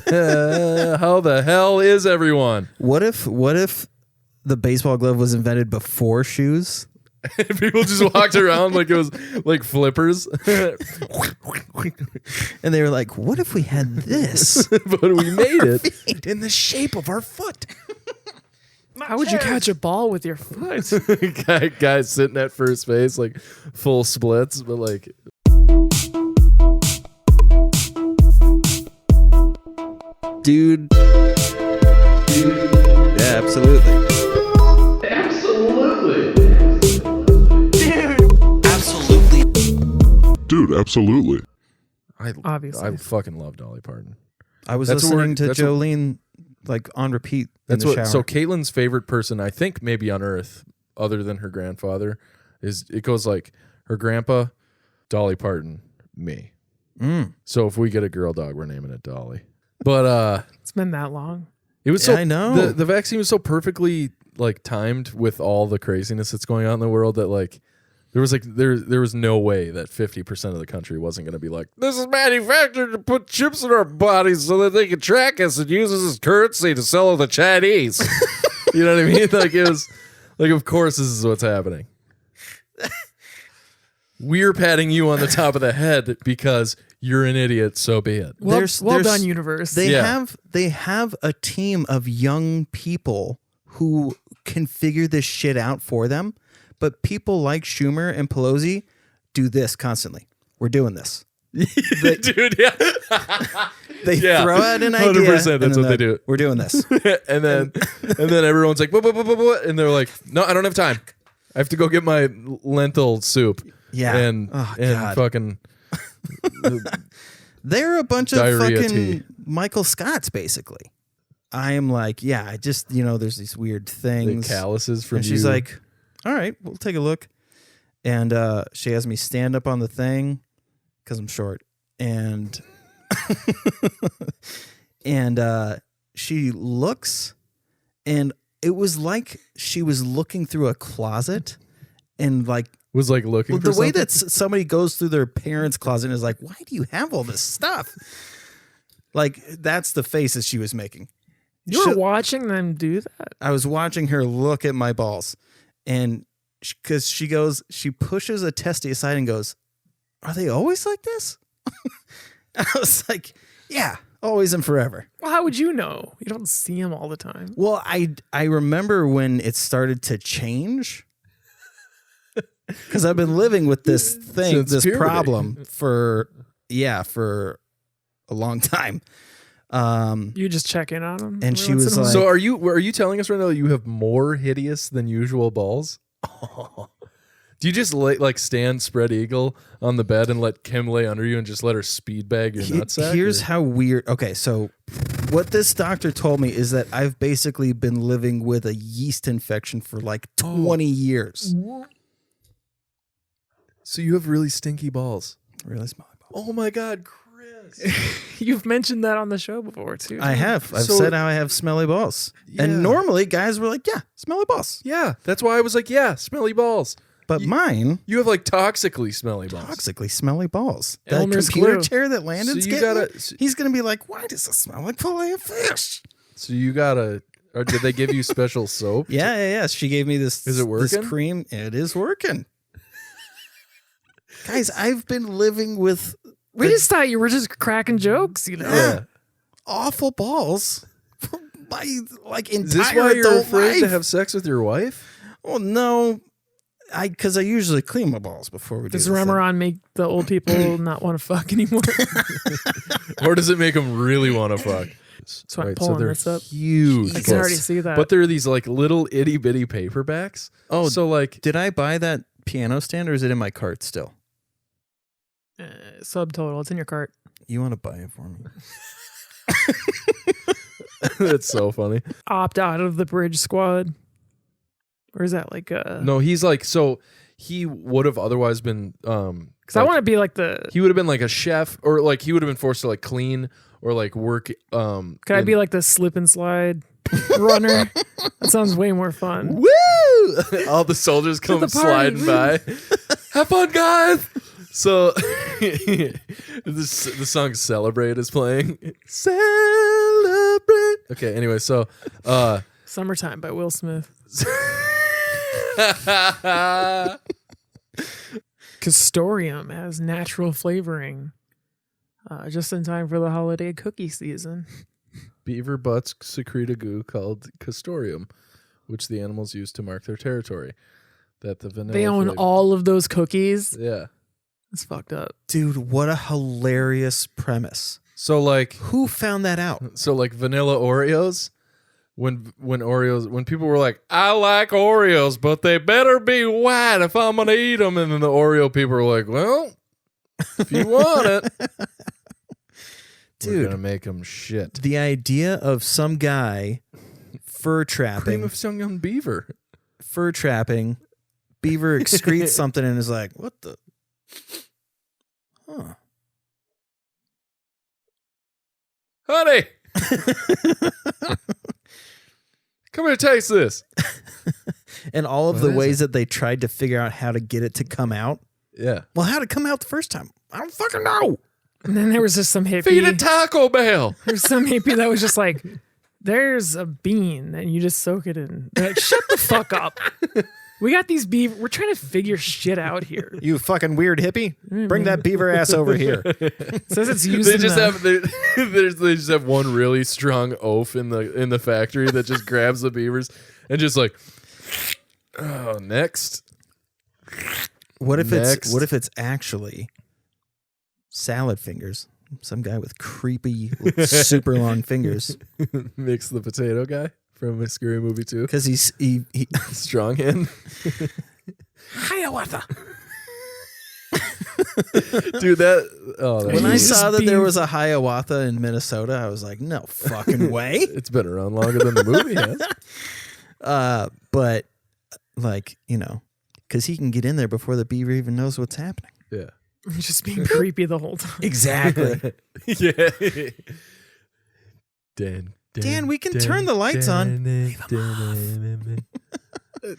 How the hell is everyone? What if the baseball glove was invented before shoes? People just walked around like it was like flippers. And they were like, what if we had this? But we made it in the shape of our foot. How would you catch a ball with your foot? Guys sitting at first base, like full splits, but like. Dude. Yeah, absolutely. Dude, absolutely. Obviously. I fucking love Dolly Parton. I was listening to Jolene like on repeat in the shower. So Caitlin's favorite person, I think maybe on earth, other than her grandfather, is it goes like her grandpa, Dolly Parton, me. So if we get a girl dog, we're naming it Dolly. But it's been that long. It was I know. The vaccine was so perfectly like timed with all the craziness that's going on in the world that like there was no way that 50% of the country wasn't going to be like, this is manufactured to put chips in our bodies so that they can track us and use us as currency to sell to the Chinese. You know what I mean? Like it was like, of course this is what's happening. We're patting you on the top of the head because you're an idiot, so be it. Well done, universe. They have a team of young people who can figure this shit out for them. But people like Schumer and Pelosi do this constantly. We're doing this. Dude, yeah. They throw out an idea. 100%, that's what they do. We're doing this. and then everyone's like, what? And they're like, no, I don't have time. I have to go get my lentil soup. Yeah. And fucking they're a bunch of diarrhea fucking tea. Michael Scotts, basically. I am like, yeah, I just, there's these weird things. The calluses from and she's like, all right, we'll take a look. And she has me stand up on the thing because I'm short. And she looks, and it was like she was looking through a closet and like, was like looking for the way something? that somebody goes through their parents' closet and is like, why do you have all this stuff? Like, that's the faces she was making. You were watching them do that? I was watching her look at my balls. And because she pushes a testy aside and goes, are they always like this? I was like, yeah, always and forever. Well, how would you know? You don't see them all the time. Well, I remember when it started to change. Because I've been living with this thing, Since this puberty. problem for a long time. You just check in on them. And she was like, so are you telling us right now that you have more hideous than usual balls? Do you just like stand spread eagle on the bed and let Kim lay under you and just let her speed bag your nutsack? Here's how weird. Okay, so what this doctor told me is that I've basically been living with a yeast infection for like 20 years. So you have really stinky balls. Really smelly balls. Oh my God, Chris. You've mentioned that on the show before too. I have. I've said how I have smelly balls. Yeah. And normally guys were like, yeah, smelly balls. Yeah, that's why I was like, yeah, smelly balls. But mine, You have like toxically smelly balls. toxically smelly balls. That Elmer's computer glue. chair that Landon's So you getting, gotta- he's going to be like, why does it smell like fillet of fish? So you gotta, or did they give you special soap? Yeah. She gave me this. Is it working? This cream. It is working. Guys, I've been living with We just thought you were just cracking jokes, Yeah. awful balls for my entire Is this why you're adult afraid life. to have sex with your wife? Well, no, because I usually clean my balls before we do Does this thing. Remeron make the old people not want to fuck anymore? Or does it make them really want to fuck? So I'm so pulling they're this up. huge. I can already see that. But they're these like little itty bitty paperbacks. Oh, so like, Did I buy that piano stand or is it in my cart still? Subtotal. It's in your cart. You want to buy it for me? that's so funny. Opt out of the bridge squad. Or is that like a... No, he's like, so he would have otherwise been, Because I want to be like the... he would have been like a chef, or like he would have been forced to like clean or like work. Could I be like the slip and slide runner? That sounds way more fun. Woo! All the soldiers come the party, sliding woo. by. Have fun, guys. So the song "Celebrate" is playing. Celebrate. Okay, anyway, so Summertime by Will Smith. Castorium has natural flavoring. Just in time for the holiday cookie season. beaver butts secrete a goo called castorium, which the animals use to mark their territory. That the vanilla They own all of those cookies. Yeah. It's fucked up. Dude, what a hilarious premise. So like Who found that out? So like vanilla Oreos, when people were like, I like Oreos, but they better be white if I'm gonna eat them, and then the Oreo people were like, well, if you want it, Dude, we're gonna make them shit. The idea of some guy fur Cream trapping, of young beaver. beaver excretes something and is like, what the? Huh. Honey, come here, taste this. And all of What the is ways that they tried to figure out how to get it to come out. Yeah. Well, how did it come out the first time? I don't fucking know. And then there was just some hippie. Feed it Taco Bell. There's some hippie that was just like, there's a bean and you just soak it in. They're like, shut the fuck up. We got these beaver. We're trying to figure shit out here. You fucking weird hippie. Bring that beaver ass over here. It says it's used. They just have they just have one really strong oaf in the factory that just grabs the beavers and just like, oh, next. What if Next. it's actually salad fingers? Some guy with creepy, super long fingers. Mix the potato guy from a Scary Movie 2. Because he Strong hand. Hiawatha. Dude, that when I He's saw just that there being- was a Hiawatha in Minnesota, I was like, no fucking way. it's been around longer than the movie has. But like, because he can get in there before the beaver even knows what's happening. Yeah. Just being creepy the whole time. Exactly. Yeah. Dan, we can turn the lights on.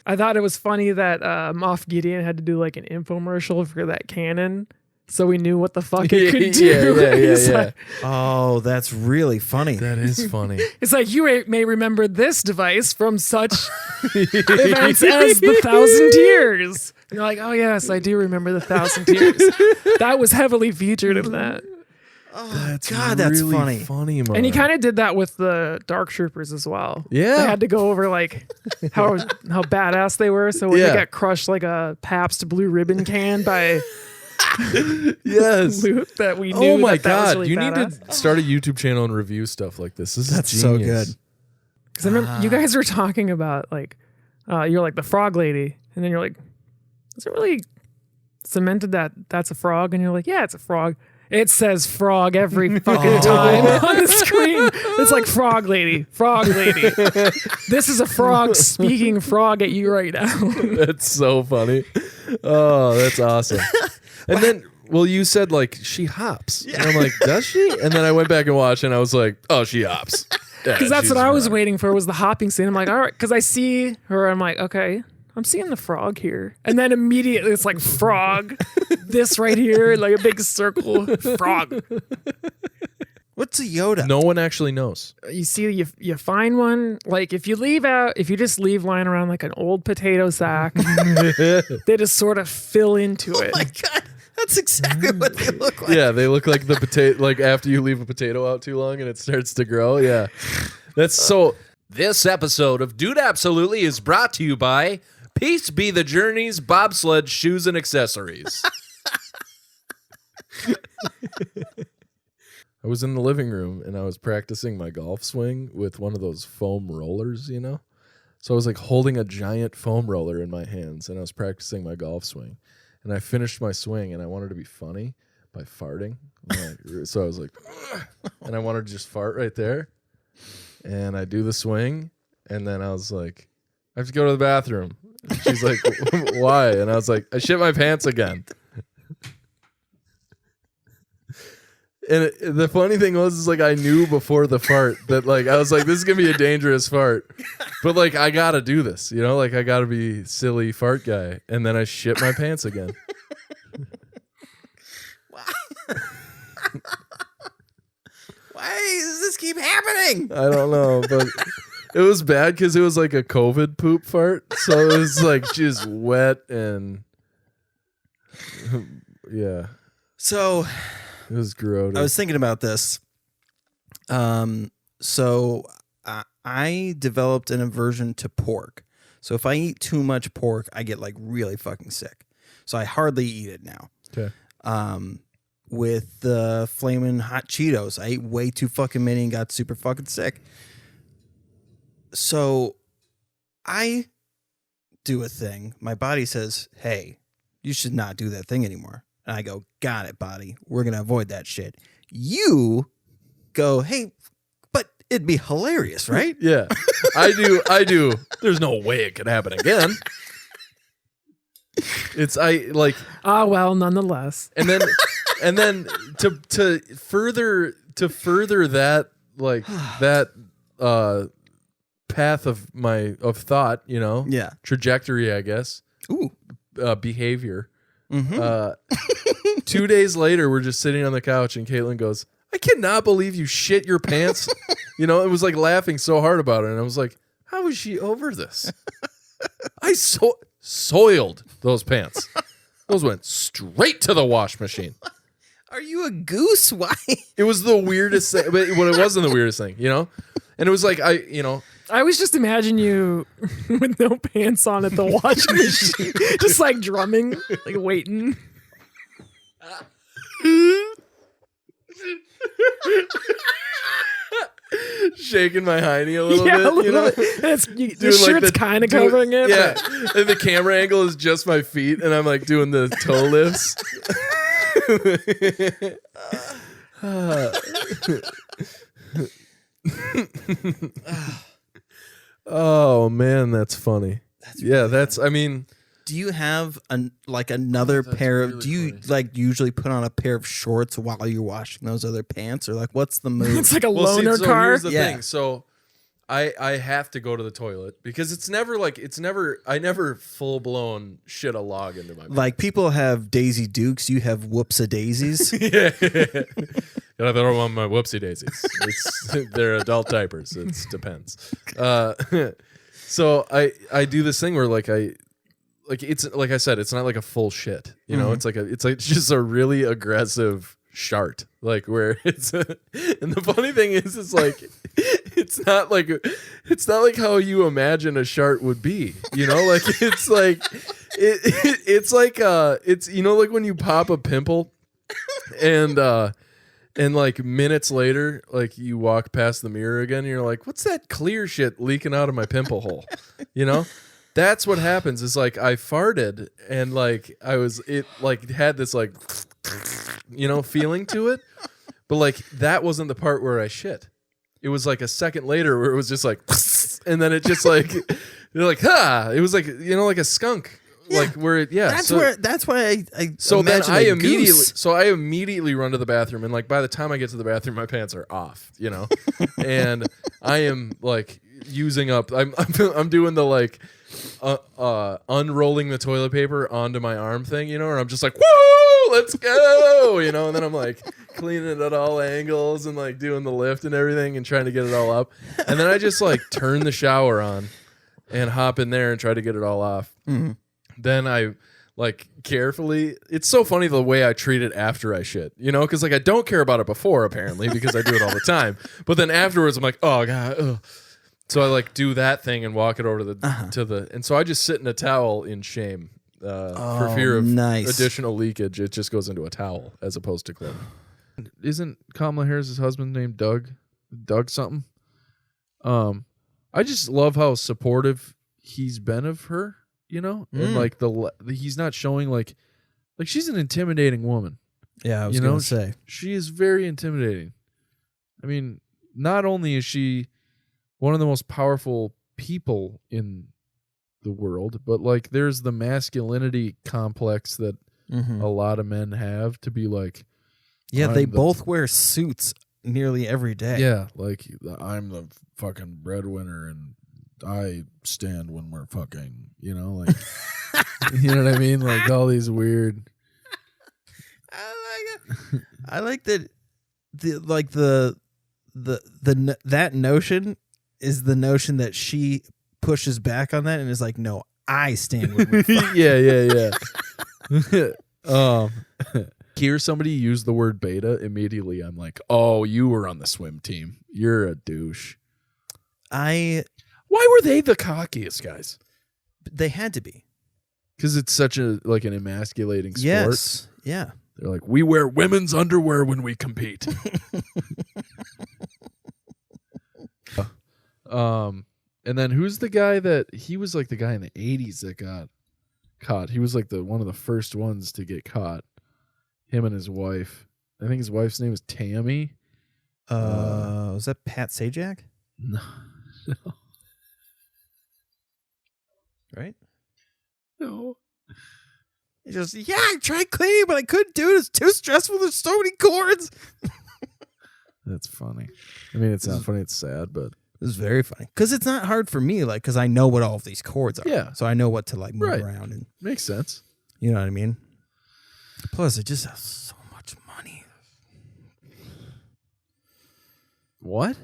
I thought it was funny that Moff Gideon had to do like an infomercial for that cannon, so we knew what the fuck it could do. Yeah. It's like- Oh, that's really funny. That is funny. It's like you may remember this device from such events as the 1,000 Years. And you're like, oh yes, I do remember the 1,000 Years. That was heavily featured in that. Oh, God, that's really funny. man. And he kind of did that with the Dark Troopers as well. Yeah. They had to go over like how badass they were. So when Yeah. they got crushed like a Pabst Blue Ribbon can by yes. Luke, that we knew. Oh my that was God. really You badass. need to start a YouTube channel and review stuff like this. That's is so genius. good. Because I remember you guys were talking about like, you're like the frog lady. And then you're like, is it really cemented that that's a frog? And you're like, yeah, it's a frog. It says frog every fucking time on the screen. It's like frog lady. This is a frog speaking frog at you right now. That's so funny. Oh, that's awesome. And then, well, you said like she hops. And I'm like, does she? And then I went back and watched and I was like, oh, she hops. Because that's what I was waiting for was the hopping scene. I'm like, all right, because I see her. I'm like, okay, I'm seeing the frog here. And then immediately it's like frog, this right here, like a big circle, frog. What's a Yoda? No one actually knows. You see, you find one. Like if you just leave lying around like an old potato sack, they just sort of fill into it. Oh my God. That's exactly what they look like. Yeah, they look like the potato, like after you leave a potato out too long and it starts to grow. Yeah. That's so. This episode of Dude Absolutely is brought to you by Peace Be the Journey's bobsled shoes and accessories. I was in the living room and I was practicing my golf swing with one of those foam rollers, So I was like holding a giant foam roller in my hands and I was practicing my golf swing. And I finished my swing and I wanted to be funny by farting. So I was like, and I wanted to just fart right there. And I do the swing. And then I was like, I have to go to the bathroom. And she's like, why? And I was like, I shit my pants again. And the funny thing was, is like I knew before the fart that like I was like, this is gonna be a dangerous fart, but like I gotta do this, like I gotta be silly fart guy. And then I shit my pants again. Why Why does this keep happening? I don't know, but it was bad because it was like a COVID poop fart. So it was like just wet and yeah, So it was gross. I was thinking about this. So I developed an aversion to pork. So if I eat too much pork, I get like really fucking sick. So I hardly eat it now. Okay. With the flaming hot Cheetos, I ate way too fucking many and got super fucking sick. So I do a thing. My body says, hey, you should not do that thing anymore. And I go, got it, body. We're going to avoid that shit. You go, hey, but it'd be hilarious, right? Yeah, I do. There's no way it could happen again. Well, nonetheless. And then to further that that path of thought, Yeah. trajectory, I guess, Ooh. behavior. Mm-hmm. 2 days later, we're just sitting on the couch, and Caitlin goes, "I cannot believe you shit your pants." It was like laughing so hard about it, and I was like, "How is she over this?" I soiled those pants. Those went straight to the wash machine. Are you a goose? Why? It was the weirdest thing, but it wasn't the weirdest thing, And it was like I always just imagine you with no pants on at the washing machine, just like drumming, like waiting. shaking my hiney a little Yeah, bit, a little bit. The Doing shirt's kind of covering it. Yeah, and the camera angle is just my feet, and I'm like doing the toe lifts. Oh man, that's funny. Do you have another pair of? really Do you funny. like usually put on a pair of shorts while you're washing those other pants, or like what's the move? It's like a Well, see, loaner so car. here's the Yeah. thing. So I have to go to the toilet because I never full blown shit a log into my Like people have Daisy Dukes, you have Whoops a Daisies. yeah. Gotta throw them on my whoopsie daisies. They're adult diapers. It depends. So I do this thing where it's like I said, it's not like a full shit. It's like just a really aggressive shart. Like where and the funny thing is it's not like how you imagine a shart would be. Like it's like it's like like when you pop a pimple and like minutes later, like you walk past the mirror again, and you're like, what's that clear shit leaking out of my pimple hole? That's what happens. Is like I farted and like it had this like feeling to it, but like that wasn't the part where I shit. It was like a second later where it was just like, and then it just like you're like, it was like like a skunk. Yeah. Like where it, yeah. That's why I So then imagine I a immediately goose. run to the bathroom, and like by the time I get to the bathroom, my pants are off, and I am like using up. I'm doing the like unrolling the toilet paper onto my arm thing, and I'm just like, woo, let's go, and then I'm like cleaning it at all angles and like doing the lift and everything and trying to get it all up, and then I just like turn the shower on and hop in there and try to get it all off. Mm-hmm. Then I like carefully. It's so funny the way I treat it after I shit, because like I don't care about it before apparently because I do it all the time. But then afterwards I'm like, oh god. Ugh. So I like do that thing and walk it over to the and so I just sit in a towel in shame for fear of additional leakage. It just goes into a towel as opposed to clothing. Isn't Kamala Harris' husband named Doug? Doug something? I just love how supportive he's been of her. And like he's not showing like she's an intimidating woman. Yeah, I was gonna say she is very intimidating. I mean, not only is she one of the most powerful people in the world, but like there's the masculinity complex that a lot of men have to be like. Yeah, they both wear suits nearly every day. Yeah, like I'm the fucking breadwinner and I stand when we're fucking, like, you know what I mean? Like all these weird. I like it. I like that. The that notion is the notion that she pushes back on that and is like, no, I stand with me. yeah. Hear somebody use the word beta, immediately I'm like, oh, you were on the swim team. You're a douche. Why were they the cockiest guys? They had to be. Because it's such an emasculating sport. Yes. Yeah. They're like, we wear women's underwear when we compete. And then who's the guy he was like the guy in the 80s that got caught. He was like one of the first ones to get caught. Him and his wife. I think his wife's name is Tammy. Was that Pat Sajak? No. Right? No. He goes, yeah, I tried cleaning, but I couldn't do it. It's too stressful. There's so many cords. That's funny. I mean, it's not funny. It's sad, but It's very funny. Because it's not hard for me, because I know what all of these cords are. Yeah. So I know what to move Right. around. And makes sense. you know what I mean? Plus, it just has so much money. What?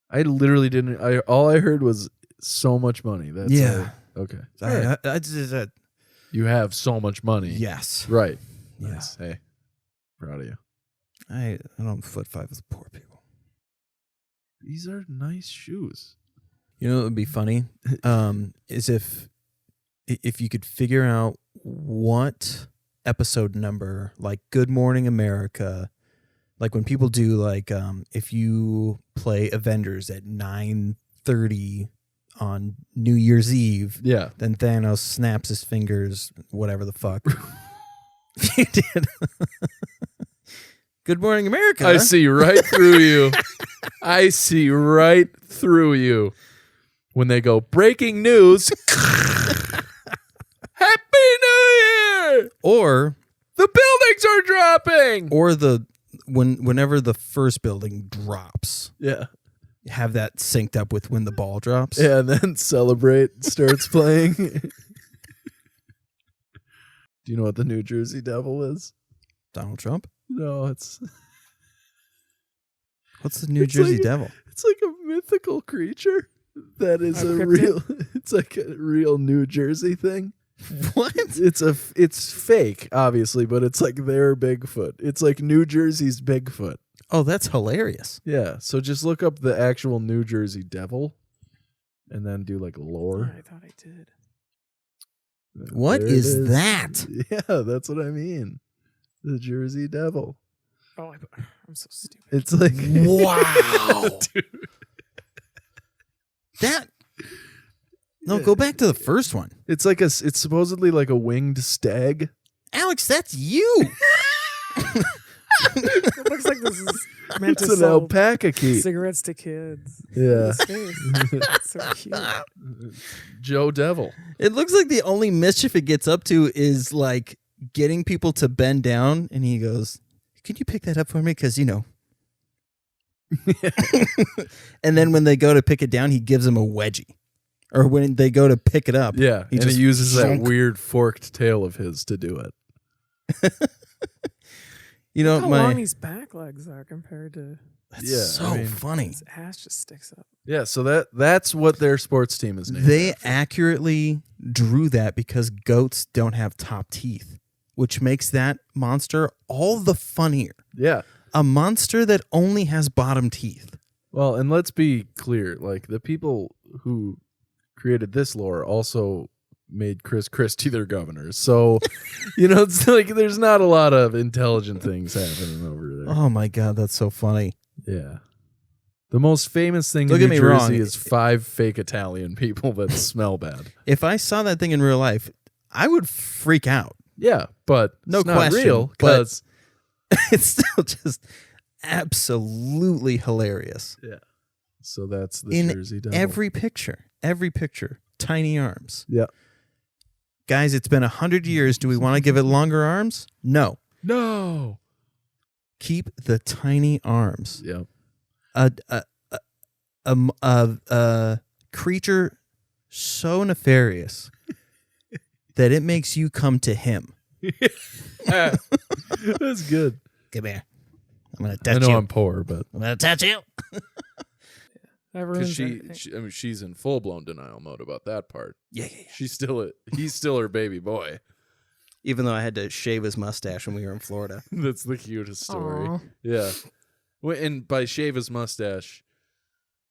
I literally didn't. All I heard was so much money. That's Yeah. okay. I just, You have so much money. yes. Right. Yeah. Nice. Hey, proud of you. I don't foot fight with poor people. These are nice shoes. You know what would be funny? Is if you could figure out what episode number, like Good Morning America, like when people do if you play Avengers at 9:30 on New Year's Eve, Yeah. then Thanos snaps his fingers, whatever the fuck. You did. Good Morning America. I see right through you. I see right through you. When they go, breaking news. Happy New Year! Or The buildings are dropping. whenever the first building drops, Yeah. have that synced up with when the ball drops. Yeah, and then Celebrate starts playing. Do you know what the New Jersey Devil is? Donald Trump. No, it's What's the New It's Jersey like- Devil? it's like a mythical creature that is a Cryptid? real. It's like a real New Jersey thing. What? It's fake, obviously, but it's like their Bigfoot. It's like New Jersey's Bigfoot. Oh, that's hilarious. Yeah, so just look up the actual New Jersey Devil, and then do like Yeah, lore. I thought I did. What There it is that? Yeah, that's what I mean. The Jersey Devil. Oh, I'm so stupid. It's like Wow. Dude. That. No, go back to the first one. It's like it's supposedly like a winged stag. Alex, that's you. It looks like this is meant It's to an sell alpaca key. cigarettes to kids. Yeah. His face. It's so cute. Joe Devil. It looks like the only mischief it gets up to is like getting people to bend down, and he goes, "Can you pick that up for me? Because And then when they go to pick it down, he gives them a wedgie. Or when they go to pick it up, Yeah, he and just he uses that zonk. weird forked tail of his to do it. You know, How long these back legs are compared to that's Yeah, so I mean- funny. his ass just sticks up. Yeah, so that's what their sports team is named. They after. accurately drew that because goats don't have top teeth, which makes that monster all the funnier. Yeah. A monster that only has bottom teeth. Well, and let's be clear, like the people who created this lore also made Chris Christie their governor. So, it's like there's not a lot of intelligent things happening over there. Oh my God, that's so funny. Yeah. The most famous thing Don't in get New me wrong. Jersey is 5 fake Italian people that smell bad. If I saw that thing in real life, I would freak out. Yeah, but No it's not question, real but- because It's still just absolutely hilarious. so that's the In Jersey Devil. every picture, tiny arms. Yeah. Guys, it's been 100 years. Do we want to give it longer arms? No. No. Keep the tiny arms. Yep. A creature so nefarious that it makes you come to him. That's good. Come here. I'm gonna I touch know you. I'm poor, but I'm gonna touch you. That because ruins she, I mean, she's in full blown denial mode about that part. Yeah. He's still her baby boy. Even though I had to shave his mustache when we were in Florida. That's the cutest story. Aw. Yeah. Well, and by shave his mustache,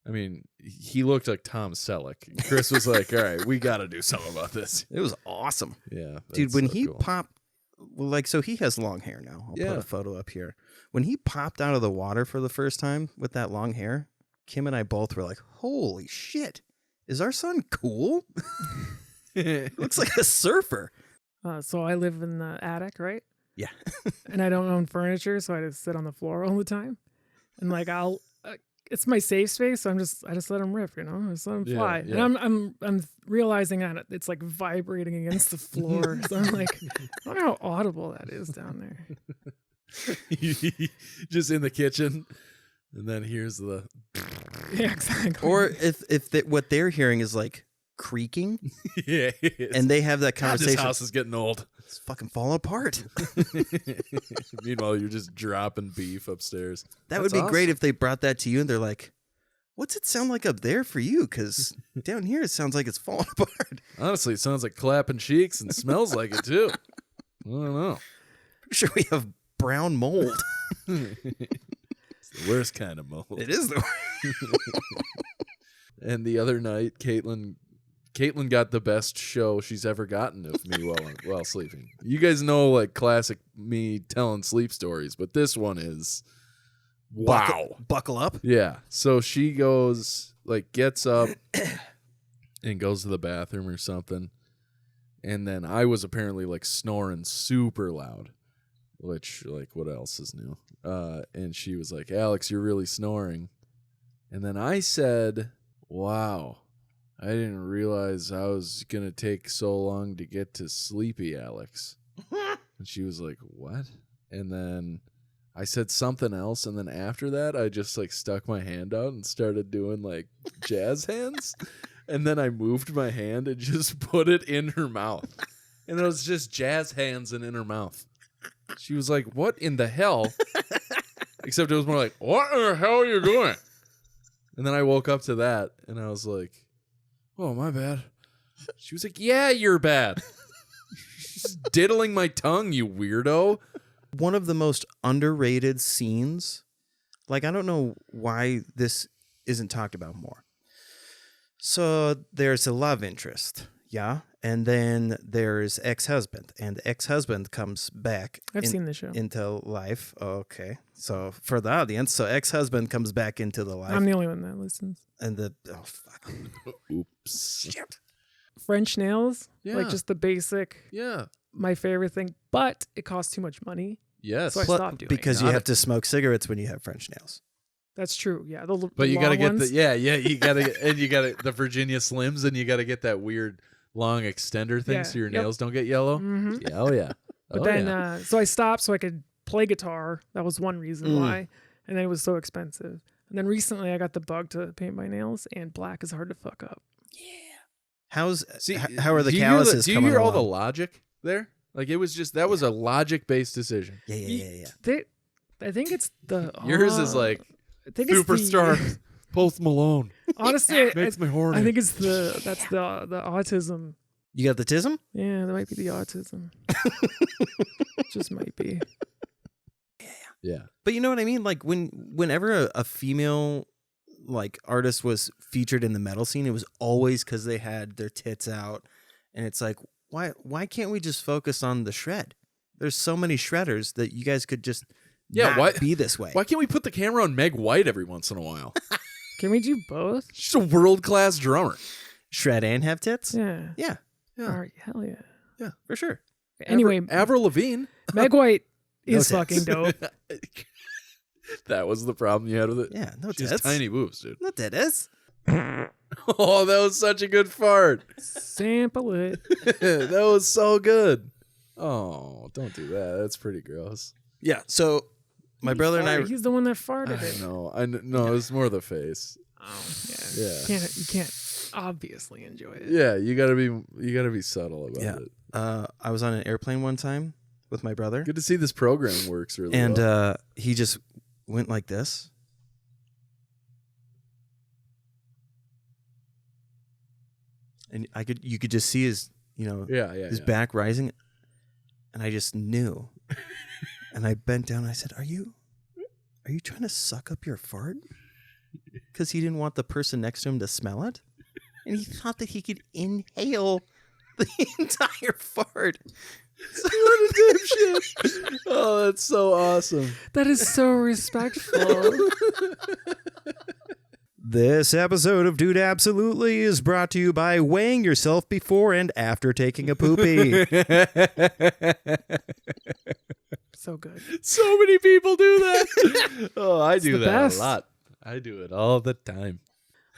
I mean, he looked like Tom Selleck. Chris was like, all right, we got to do something about this. It was awesome. Yeah. Dude, that's when so he cool. popped, well, like, so he has long hair now. I'll put a photo up here. When he popped out of the water for the first time with that long hair, Kim and I both were like, holy shit, is our son cool? Looks like a surfer. So I live in the attic, right? Yeah. And I don't own furniture, so I just sit on the floor all the time. And like it's my safe space, so I just let him rip, you know, I just let him fly. Yeah. And I'm realizing that it's like vibrating against the floor. So I'm like, I wonder how audible that is down there. Just in the kitchen, and then here's the Yeah, exactly. Or if what they're hearing is like creaking, yeah. and they have that God, conversation. this house is getting old. It's fucking falling apart. Meanwhile, you're just dropping beef upstairs. That would be great if they brought that to you and they're like, what's it sound like up there for you? Because down here it sounds like it's falling apart. Honestly, it sounds like clapping cheeks and smells like it too. I don't know. Pretty sure we have brown mold. It's the worst kind of mold. It is the And the other night, Caitlin got the best show she's ever gotten of me while sleeping. You guys know, like, classic me telling sleep stories, but this one is wow. Buckle up. Yeah. So she goes, like, gets up and goes to the bathroom or something. And then I was apparently, like, snoring super loud, which, like, what else is new? And she was like, Alex, you're really snoring. And then I said, wow, I didn't realize I was going to take so long to get to sleepy, Alex. And she was like, what? And then I said something else, and then after that, I just like stuck my hand out and started doing like jazz hands. And then I moved my hand and just put it in her mouth. And it was just jazz hands and in her mouth. She was like, what in the hell? Except it was more like, what in the hell are you doing? And then I woke up to that, and I was like, oh, my bad. She was like, yeah, you're bad. She's diddling my tongue, you weirdo. One of the most underrated scenes. Like, I don't know why this isn't talked about more. So there's a love interest, yeah? And then there's ex-husband. And ex-husband comes back I've seen the show. into life. Okay. So for the audience, so ex-husband comes back into the life. I'm the only one that listens. And oh, fuck. Oops. Shit. French nails, Yeah. like just the basic, Yeah. my favorite thing, but it costs too much money. Yes. So I stopped doing Because it. you have to smoke cigarettes when you have French nails. That's true. Yeah, But you got to get you gotta the Virginia Slims, and you gotta get that weird long extender thing Yeah, so your yep. nails don't get yellow. hmm Yeah, oh yeah. But Oh, then, yeah. so I stopped so I could play guitar. That was one reason why. And then it was so expensive. And then recently I got the bug to paint my nails, and black is hard to fuck up. How are the do you calluses do you coming hear all the along? logic there? Like it was just that was a logic based decision. Yeah. I think it's the Yours is like I think it's superstar Post Malone. Honestly, Makes me horny. I think it's the autism. You got the tism? Yeah, that might be the autism. Just might be. Yeah. But you know what I mean? Like whenever a female like artist was featured in the metal scene, it was always because they had their tits out, and it's like, why can't we just focus on the shred? There's so many shredders that you guys could just not be this way. Why can't we put the camera on Meg White every once in a while? Can we do both? She's a world class drummer. Shred and have tits? Yeah. Yeah, All right. Hell yeah. yeah, for sure. Anyway, Avril Lavigne. Meg White is No fucking tits. dope. That was the problem you had with it. Yeah, no She has tits. tiny boobs, dude. No tits. Oh, that was such a good fart. Sample it. That was so good. Oh, don't do that. That's pretty gross. Yeah. So my brother and I. He's the one that farted I it. know. No, it's more the face. Oh, yeah. Yeah. You can't obviously enjoy it. Yeah, you gotta be subtle about Yeah. it. I was on an airplane one time with my brother, Good to see this program works really and well. he just went like this. And you could just see his, his back rising. And I just knew. And I bent down and I said, Are you trying to suck up your fart? Because he didn't want the person next to him to smell it. And he thought that he could inhale the entire fart. What a dipshit. Oh, that's so awesome. That is so respectful. This episode of Dude Absolutely is brought to you by weighing yourself before and after taking a poopy. So good. So many people do that. Oh, I do the that best. a lot. I do it all the time.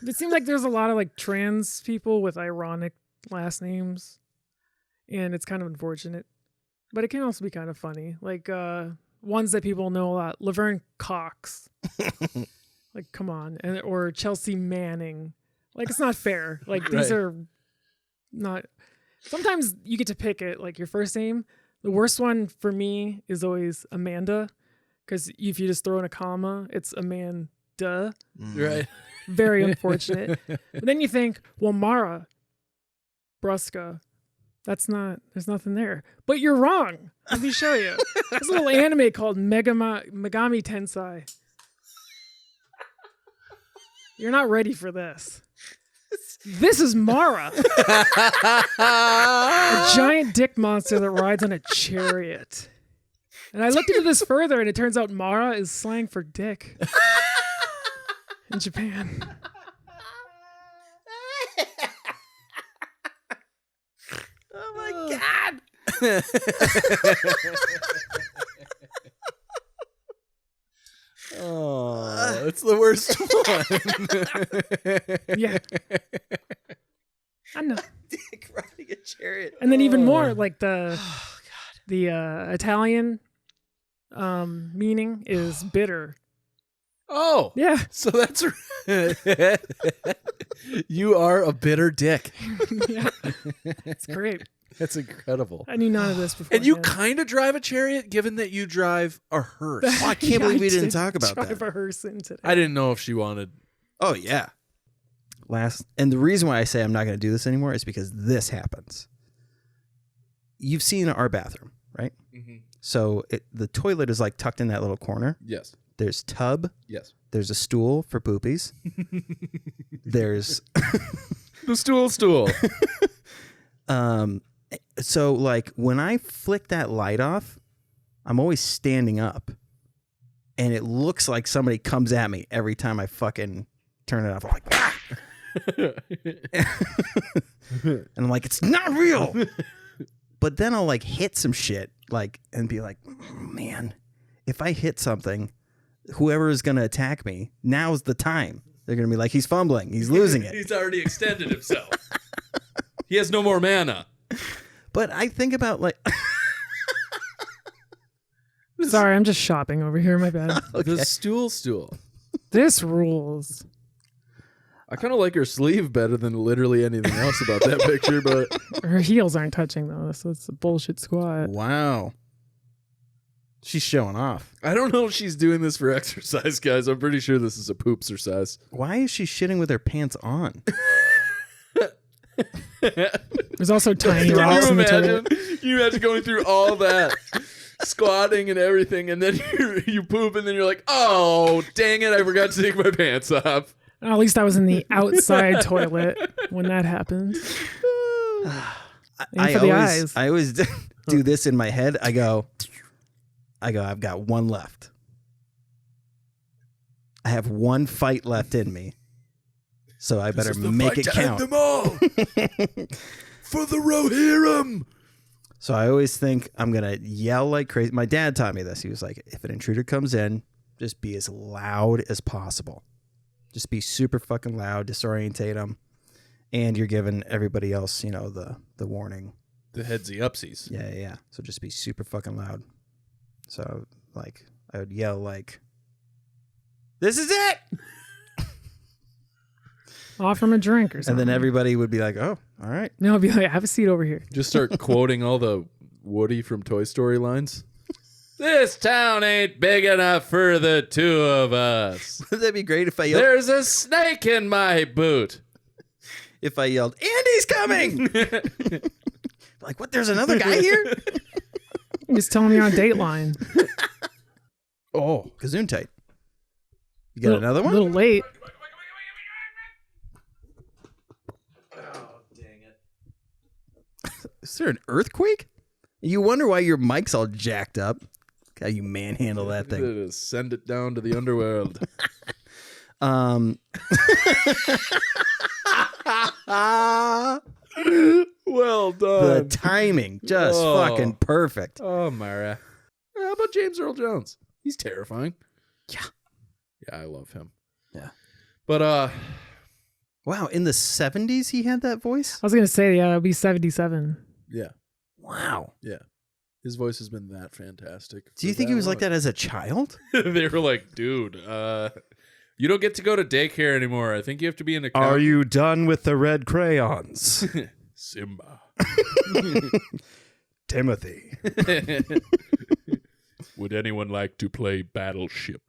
It seems like there's a lot of like trans people with ironic last names, and it's kind of unfortunate, but it can also be kind of funny. Like ones that people know a lot, Laverne Cox. Like, come on, or Chelsea Manning. Like, it's not fair. Like, these are not. Sometimes you get to pick it, like your first name. The worst one for me is always Amanda, because if you just throw in a comma, it's Amanda. Right. Very unfortunate. But then you think, well, Mara Brusca, there's nothing there. But you're wrong. Let me show you. There's a little anime called Megami Tensei. You're not ready for this. This is Mara. A giant dick monster that rides on a chariot. And I looked into this further, and it turns out Mara is slang for dick. In Japan. Oh my God. Oh, it's the worst one. Yeah. I know. Dick riding a chariot. And then even more, like the Italian meaning is bitter. Oh. Yeah. So that's you are a bitter dick. Yeah. It's great. That's incredible. I knew none of this before. And you kind of drive a chariot, given that you drive a hearse. Oh, I can't believe we didn't did talk about drive that. a hearse in today. I didn't know if she wanted. Oh, yeah. And the reason why I say I'm not going to do this anymore is because this happens. You've seen our bathroom, right? Mm-hmm. So the toilet is like tucked in that little corner. Yes. There's tub. Yes. There's a stool for poopies. There's the stool. So like when I flick that light off, I'm always standing up, and it looks like somebody comes at me every time I fucking turn it off. I'm like, ah! And I'm like, it's not real. But then I'll like hit some shit, like, and be like, man, if I hit something, whoever is going to attack me, now's the time. They're going to be like, he's fumbling. He's losing it. He's already extended himself. He has no more mana. But I think about like... Sorry, I'm just shopping over here. My bad. Okay. The stool. This rules. I kind of like her sleeve better than literally anything else about that picture, but Her heels aren't touching though, so it's a bullshit squat. Wow. She's showing off. I don't know if she's doing this for exercise, guys. I'm pretty sure this is a poop exercise. Why is she shitting with her pants on? There's also tiny Can rocks you in the imagine? toilet. You imagine going through all that, squatting and everything, and then you poop, and then you're like, oh, dang it, I forgot to take my pants off. At least I was in the outside toilet when that happened. And for the eyes. I always do this in my head. I go, I've got one left. I have one fight left in me. So I better make it count. Them all for the Rohirrim. So I always think I'm going to yell like crazy. My dad taught me this. He was like, if an intruder comes in, just be as loud as possible. Just be super fucking loud, disorientate them. And you're giving everybody else, the warning. The headsy upsies. Yeah. So just be super fucking loud. So like I would yell like, this is it. Offer him a drink or something. And then everybody would be like, oh, all right. No, I'd be like, have a seat over here. Just start quoting all the Woody from Toy Story lines. This town ain't big enough for the two of us. Would that be great if I yelled? There's a snake in my boot. If I yelled, Andy's coming! Like, what? There's another guy here? Just telling me on Dateline. Oh, gazoon tight. You got another A one? little late. Is there an earthquake? You wonder why your mic's all jacked up. How you manhandle that thing. Just send it down to the underworld. Well The done. timing, just Oh. fucking perfect. Oh, Myra. How about James Earl Jones? He's terrifying. Yeah. Yeah, I love him. Yeah. But Wow, in the 70s he had that voice? I was gonna say, yeah, it'll be 77. yeah, Wow. yeah. His voice has been that fantastic. Do you think he was like that as a child? They were like, dude, you don't get to go to daycare anymore. I think you have to be an accountant. you done with the red crayons? Simba? Timothy. Would anyone like to play Battleship?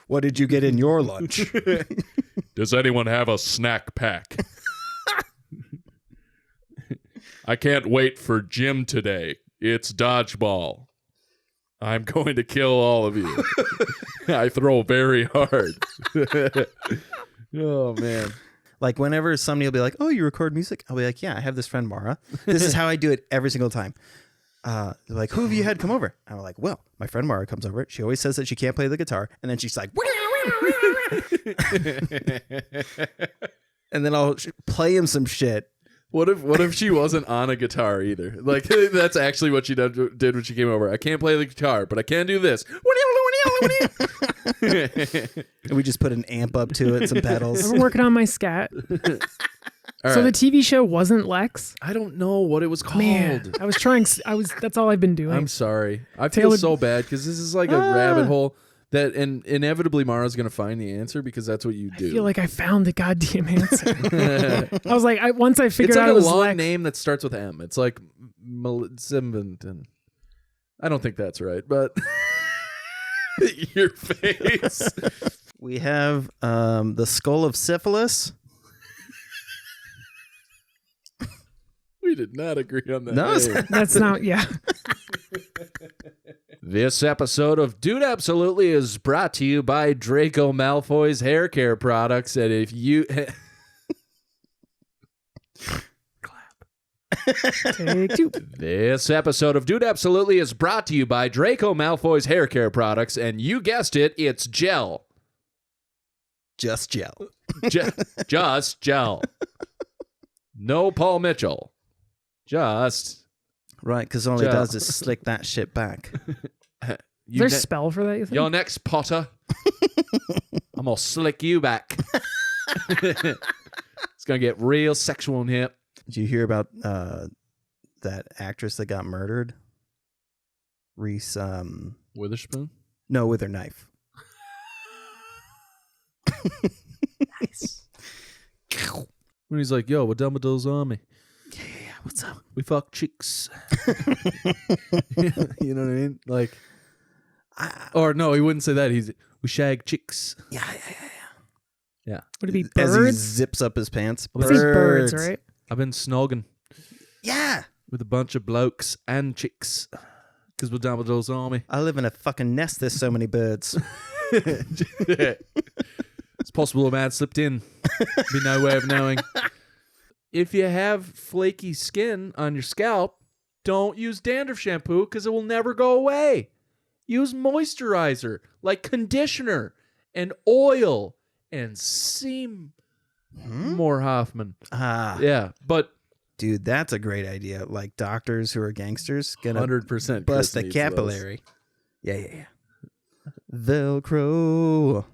What did you get in your lunch? Does anyone have a snack pack? I can't wait for gym today. It's dodgeball. I'm going to kill all of you. I throw very hard. Oh, man. Like whenever somebody will be like, "Oh, you record music?" I'll be like, "Yeah, I have this friend Mara. This is how I do it every single time." They're like, "Who have you had come over?" I'm like, "Well, my friend Mara comes over. She always says that she can't play the guitar, and then she's like, and then I'll play him some shit." What if she wasn't on a guitar either? Like, that's actually what she did when she came over. I can't play the guitar, but I can do this. And we just put an amp up to it, some pedals. I'm working on my scat. All So right. the TV show wasn't Lex. I don't know what it was called. Man, I was trying. That's all I've been doing. I'm sorry. I feel Taylor- so bad because this is like a rabbit hole that, and inevitably Mara's going to find the answer because that's what you do. I feel like I found the goddamn answer. I was like, once I figured it's like out a it was long Lex. name that starts with M. It's like Simbinton. I don't think that's right, but your face. We have the skull of syphilis. We did not agree on that. No, name. That's not. Yeah. This episode of Dude Absolutely is brought to you by Draco Malfoy's hair care products. And if you... Take two. This episode of Dude Absolutely is brought to you by Draco Malfoy's hair care products. And you guessed it, it's gel. Just gel. Just gel. No Paul Mitchell. Just... Right, because all it Gel. does is slick that shit back. Is there a spell for that? You think? Your next Potter. I'm going to slick you back. It's going to get real sexual in here. Did you hear about that actress that got murdered? Reese, Witherspoon? no, with her knife. Nice. When he's like, yo, we're Dumbledore's army. Yeah, what's up? We fuck chicks. You know what I mean? Like, or no, he wouldn't say that. We shag chicks. Yeah. Yeah. Would it be As he birds? zips up his pants. I think birds, right? I've been snogging Yeah. with a bunch of blokes and chicks because we're Dumbledore's army. I live in a fucking nest. There's so many birds. It's possible a man slipped in. Be no way of knowing. If you have flaky skin on your scalp, don't use dandruff shampoo because it will never go away. Use moisturizer like conditioner and oil and Seymour Hoffman. Ah, Yeah, but dude, that's a great idea. Like doctors who are gangsters gonna 100% bust Chris a needs capillary. Yeah. Velcro.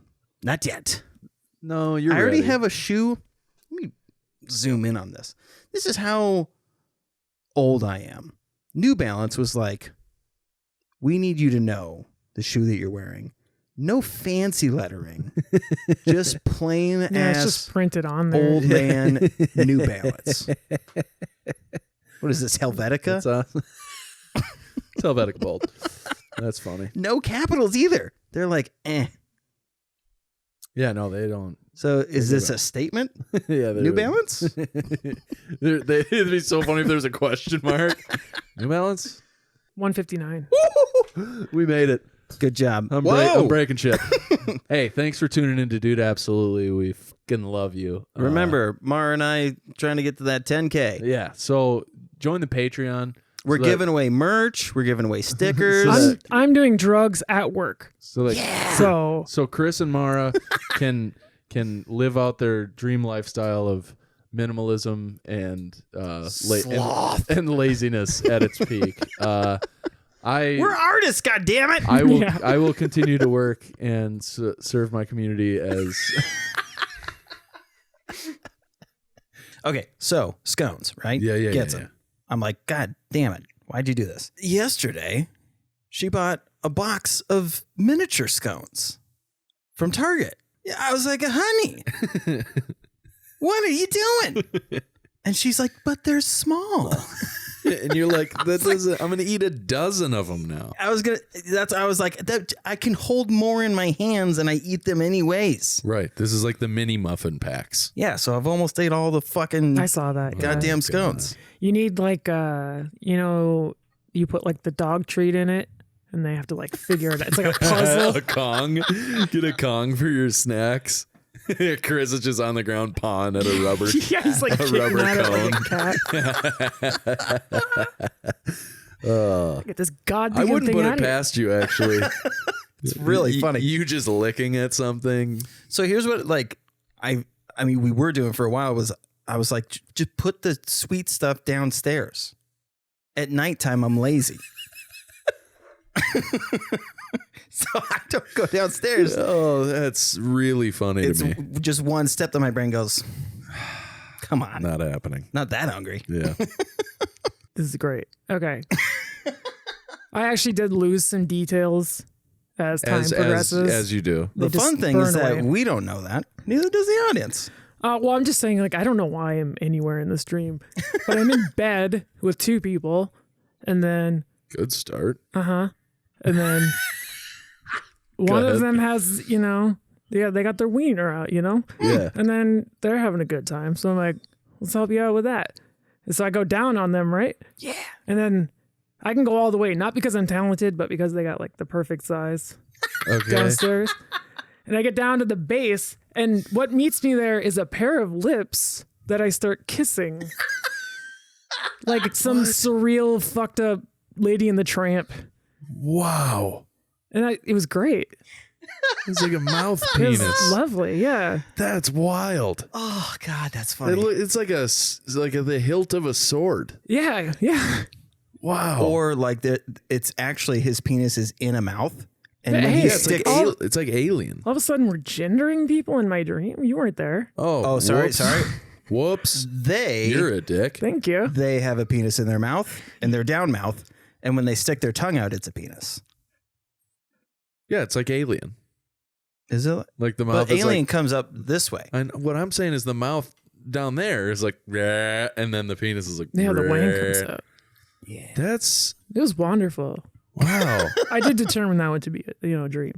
Not yet. those. No, you're I already ready. have a shoe. Let me zoom in on this. This is how old I am. New Balance was like, we need you to know the shoe that you're wearing. No fancy lettering. Just plain Yeah, it's ass just printed on there. old man New Balance. What What is this, Helvetica? It's Helvetica Bolt. That's funny. No capitals either. They're like, eh. Yeah, no, they don't. So is this a statement? Yeah, New Balance? It'd be so funny if there's a question mark. New Balance. 159. We made it. Good job. I'm breaking shit. Hey, thanks for tuning in to Dude Absolutely. We fucking love you. Remember, Mara and I trying to get to that 10K. Yeah, so join the Patreon. We're so that- giving away merch. We're giving away stickers. I'm doing drugs at work. So So Chris and Mara can live out their dream lifestyle of minimalism and Sloth. and laziness at its peak. We're artists, goddammit. I will continue to work and serve my community as Okay, so scones, right? Gets them. I'm like, God damn it. Why'd you do this? Yesterday, she bought a box of miniature scones from Target. Yeah, I was like, honey, what are you doing? And she's like, but they're small. and you're like, that doesn't. I'm gonna eat a dozen of them now. I was like, that I can hold more in my hands and I eat them anyways. Right. This is like the mini muffin packs. Yeah, so I've almost ate all the fucking I saw that. Yeah. goddamn scones. You need like you put like the dog treat in it and they have to like figure it out. It's like a puzzle. A Kong. Get a Kong for your snacks. Chris is just on the ground pawing at a rubber. Yeah, he's like a kicking rubber at it cone. like a cat. Get this I goddamn wouldn't thing put out it of here. past you, actually. It's really funny. You just licking at something. So here's what I mean we were doing for a while was I was like, just put the sweet stuff downstairs. At nighttime, I'm lazy. So I don't go downstairs. Oh, that's really funny It's to me. just one step that my brain goes, come on. Not happening. Not that hungry. Yeah. This is great. Okay. I actually did lose some details as time progresses. as you do. They The just fun thing is burn that away. we don't know that. Neither does the audience. Well, I'm just saying, like, I don't know why I'm anywhere in this dream, but I'm in bed with two people, and then, Good start. and then one of them has, they got their wiener out, Yeah. and then they're having a good time. So I'm like, let's help you out with that. And so I go down on them, right? Yeah. And then I can go all the way, not because I'm talented, but because they got like the perfect size Okay. downstairs. And I get down to the base, and what meets me there is a pair of lips that I start kissing. Like some surreal, fucked up Lady in the Tramp. Wow. And it was great. It's like a mouth It was penis. lovely, yeah. That's wild. Oh, God, that's funny. It's like the hilt of a sword. Yeah, yeah. Wow. Or like it's actually his penis is in a mouth. And Hey, when he yeah, it's like sticks. it's like Alien. All of a sudden, we're gendering people in my dream. You weren't there. Oh, sorry, whoops. sorry. Whoops. They You're a dick. Thank you. they have a penis in their mouth, in their down mouth, and when they stick their tongue out, it's a penis. Yeah, it's like Alien. Is it? Like the mouth But is alien like, comes up this way. and what I'm saying is the mouth down there is like, "Rah," and then the penis is like, Yeah, the wang "Rah." comes out. Yeah. That's It was wonderful. wow. I did determine that one to be a dream,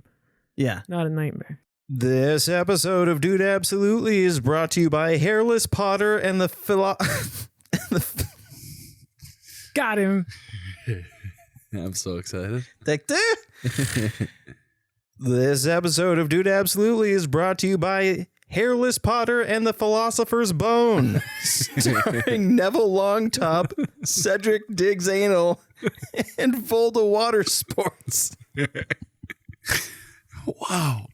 Yeah. not a nightmare. This episode of Dude Absolutely is brought to you by Hairless Potter and the Got him. I'm so excited. This episode of Dude Absolutely is brought to you by Hairless Potter and the Philosopher's Bone, starring Neville Longtop, Cedric Diggs Anal, and Volda Water Sports. Wow.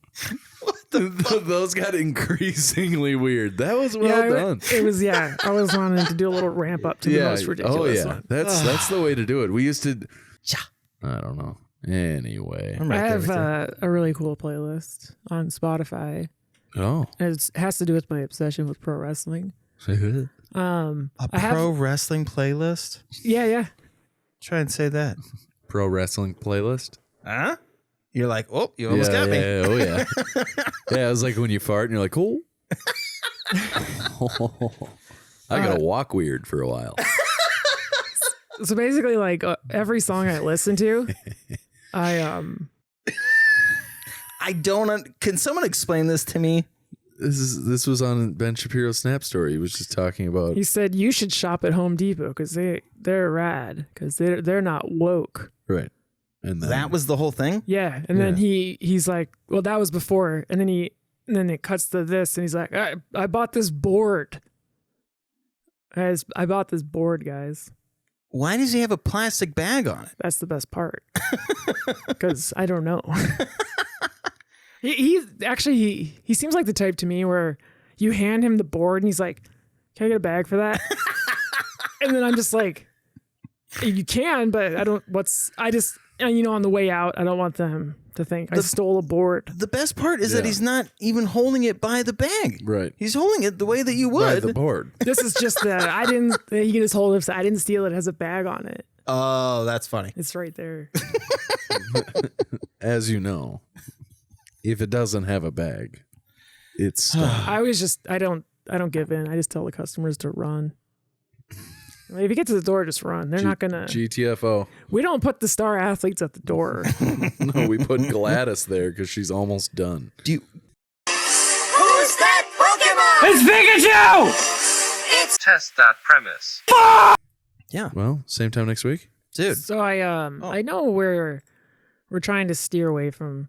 Those got increasingly weird. That was well done. It was, yeah. I was wanting to do a little ramp up to the most ridiculous one. That's the way to do it. We used to. I don't know. Anyway. I have a really cool playlist on Spotify. Oh. It has to do with my obsession with pro wrestling. A I have- pro wrestling playlist? Yeah. Try and say that. Pro wrestling playlist. Huh? You're like, oh, you almost got me. Yeah, oh yeah. Yeah, it was like when you fart and you're like, oh. I gotta walk weird for a while. So basically, like every song I listen to, I don't. Can someone explain this to me? This was on Ben Shapiro's Snap Story. He was just talking about. He said you should shop at Home Depot because they're rad because they're not woke. Right. And then, That was the whole thing. Yeah, and then he's like, well, that was before, and then it cuts to this, and he's like, I bought this board. Guys, I bought this board, guys. Why does he have a plastic bag on it? That's the best part. Because I don't know. He actually seems like the type to me where you hand him the board and he's like, "Can I get a bag for that?" And then I'm just like, "You can, but I don't. On the way out, I don't want them to think I stole a board." The best part is that he's not even holding it by the bag. Right. He's holding it the way that you by would. the board. This is just that he can just hold it. So I didn't steal it. It has a bag on it. Oh, that's funny. It's right there. As you know, if it doesn't have a bag, it's stolen. I don't give in. I just tell the customers to run. If you get to the door, just run. They're not gonna. GTFO. We don't put the star athletes at the door. No, we put Gladys there because she's almost done. Who's that Pokemon? It's Pikachu! Test that premise. Yeah, Well, same time next week. dude. So I know we're trying to steer away from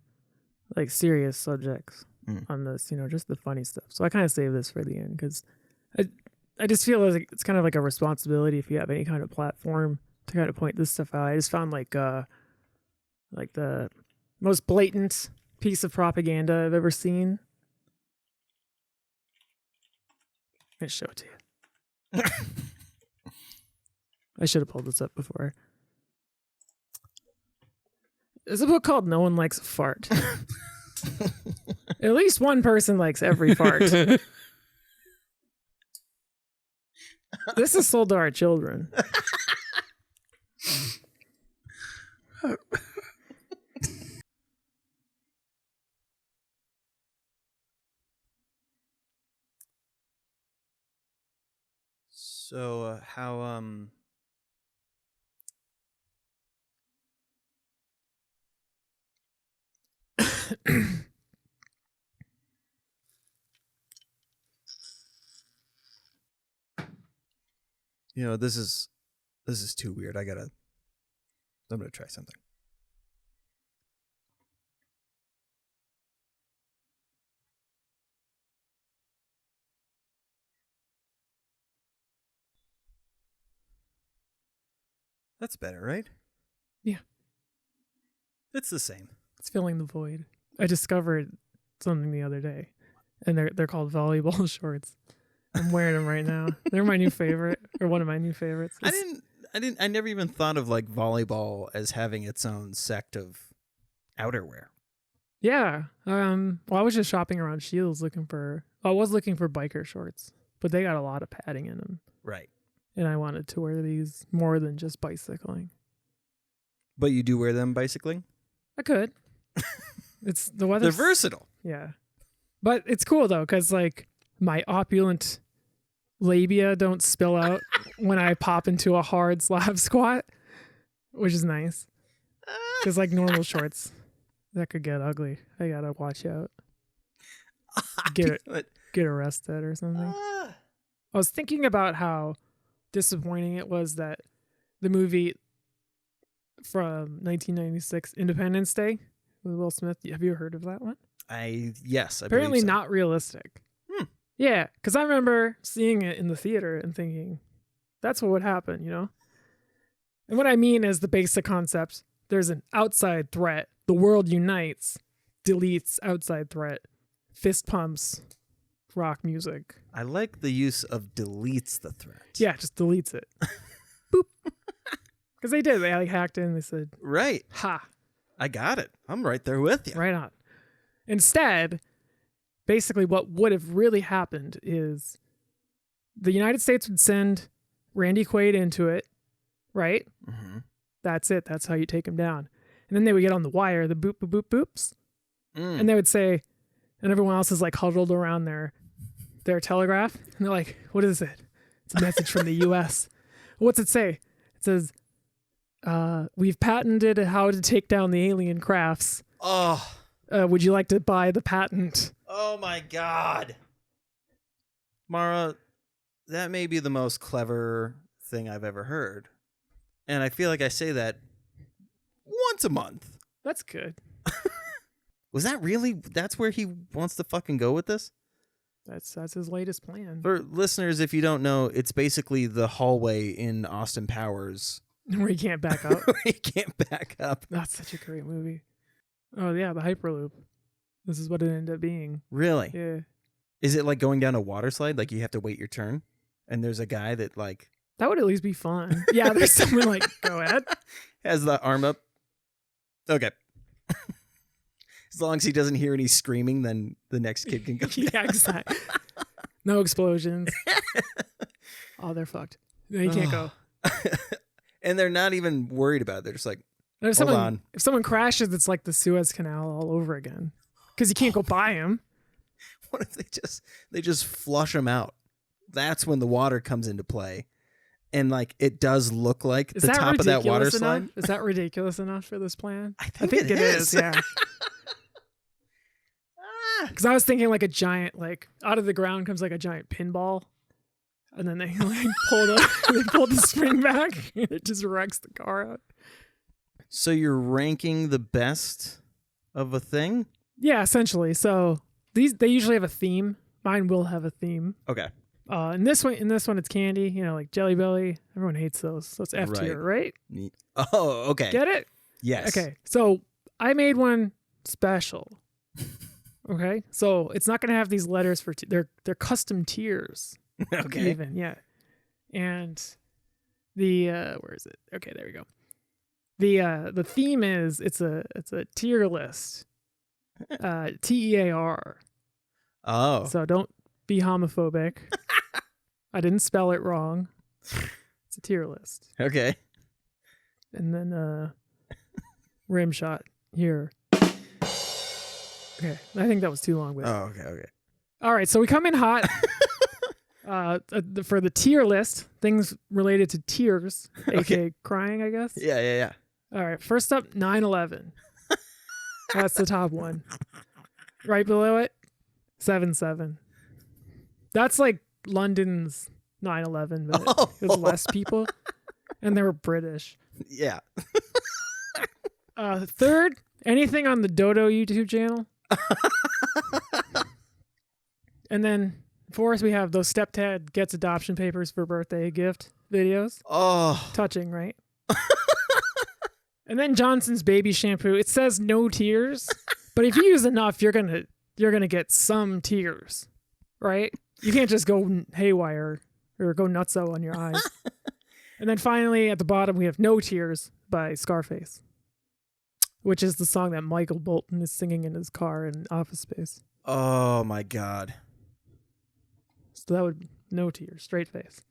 like serious subjects on this, just the funny stuff. So I kind of save this for the end because I just feel like it's kind of like a responsibility if you have any kind of platform to kind of point this stuff out. I just found like the most blatant piece of propaganda I've ever seen. I'm gonna show it to you. I should have pulled this up before. There's a book called No One Likes a Fart. At least one person likes every fart. This is sold to our children. So how this is too weird. I'm gonna try something. That's better, right? Yeah. It's the same. It's filling the void. I discovered something the other day, and they're called volleyball shorts. I'm wearing them right now. They're my new favorite, or one of my new favorites. I never even thought of like volleyball as having its own sect of outerwear. Yeah. Well, I was just shopping around Shields looking for biker shorts, but they got a lot of padding in them. Right. And I wanted to wear these more than just bicycling. But you do wear them bicycling? I could. It's the weather. They're versatile. Yeah. But it's cool though, because like my opulent labia don't spill out when I pop into a hard slab squat, which is nice. Because like normal shorts, that could get ugly. I gotta watch out. Get arrested or something. I was thinking about how disappointing it was that the movie from 1996, Independence Day, with Will Smith. Have you heard of that one? Yes. Apparently believe so. not realistic. Yeah, because I remember seeing it in the theater and thinking, that's what would happen, And what I mean is the basic concept. There's an outside threat. The world unites, deletes outside threat, fist pumps, rock music. I like the use of deletes the threat. Yeah, just deletes it. Boop. Because they did. They like hacked in. They said, Right. ha. I got it. I'm right there with you. Right on. Instead, basically what would have really happened is the United States would send Randy Quaid into it, right? Mm-hmm. That's it. That's how you take him down. And then they would get on the wire, the boop, boop, boop, boops. And they would say, and everyone else is like huddled around their telegraph. And they're like, what is it? It's a message from the U.S. What's it say? It says, we've patented how to take down the alien crafts. Oh, Would you like to buy the patent? oh my God. Mara, that may be the most clever thing I've ever heard. And I feel like I say that once a month. That's good. Was that really? That's where he wants to fucking go with this? That's his latest plan. For listeners, if you don't know, it's basically the hallway in Austin Powers. Where you can't back up. Where you can't back up. That's such a great movie. Oh yeah, the Hyperloop. This is what it ended up being. Really? Yeah. Is it like going down a water slide? Like you have to wait your turn? And there's a guy that like That would at least be fun. Yeah, there's someone like, go ahead. has the arm up. Okay. As long as he doesn't hear any screaming, then the next kid can go. Yeah, exactly. No explosions. Oh, they're fucked. No, you can't go. And they're not even worried about it. They're just like, If hold on. If someone crashes, it's like the Suez Canal all over again. Because you can't go by him. What if they just flush them out? That's when the water comes into play. And like it does look like Is the that top of that water ridiculous slide. enough? Is that ridiculous enough for this plan? I think it is. Yeah. Because I was thinking like a giant, like out of the ground comes like a giant pinball, and then they like pull the spring back, and it just wrecks the car out. So you're ranking the best of a thing? Yeah, essentially. So they usually have a theme. Mine will have a theme. Okay. In this one, it's candy. You know, like Jelly Belly. Everyone hates those. So it's F tier, right? Oh, okay. Get it? Yes. Okay. So I made one special. Okay. So it's not going to have these letters for they're custom tiers. Okay. Even, yeah. And the where is it? Okay, there we go. The theme is it's a tier list. TEAR. Oh. So don't be homophobic. I didn't spell it wrong. It's a tier list. Okay. And then rim shot here. Okay. I think that was too long. But Oh, okay. all right, so we come in hot. For the tier list, things related to tears, aka crying, I guess. Yeah. All right, first up, 9/11. That's the top one. Right below it, 7/7. That's like London's 9/11, but it was less people, and they were British. Yeah. Third, anything on the Dodo YouTube channel. And then fourth, we have those stepdad gets adoption papers for birthday gift videos. Oh. Touching, right? And then Johnson's baby shampoo. It says no tears, but if you use enough, you're gonna get some tears, right? You can't just go haywire or go nutso on your eyes. And then finally, at the bottom, we have No Tears by Scarface, which is the song that Michael Bolton is singing in his car in Office Space. Oh my God. So that would No Tears, straight face.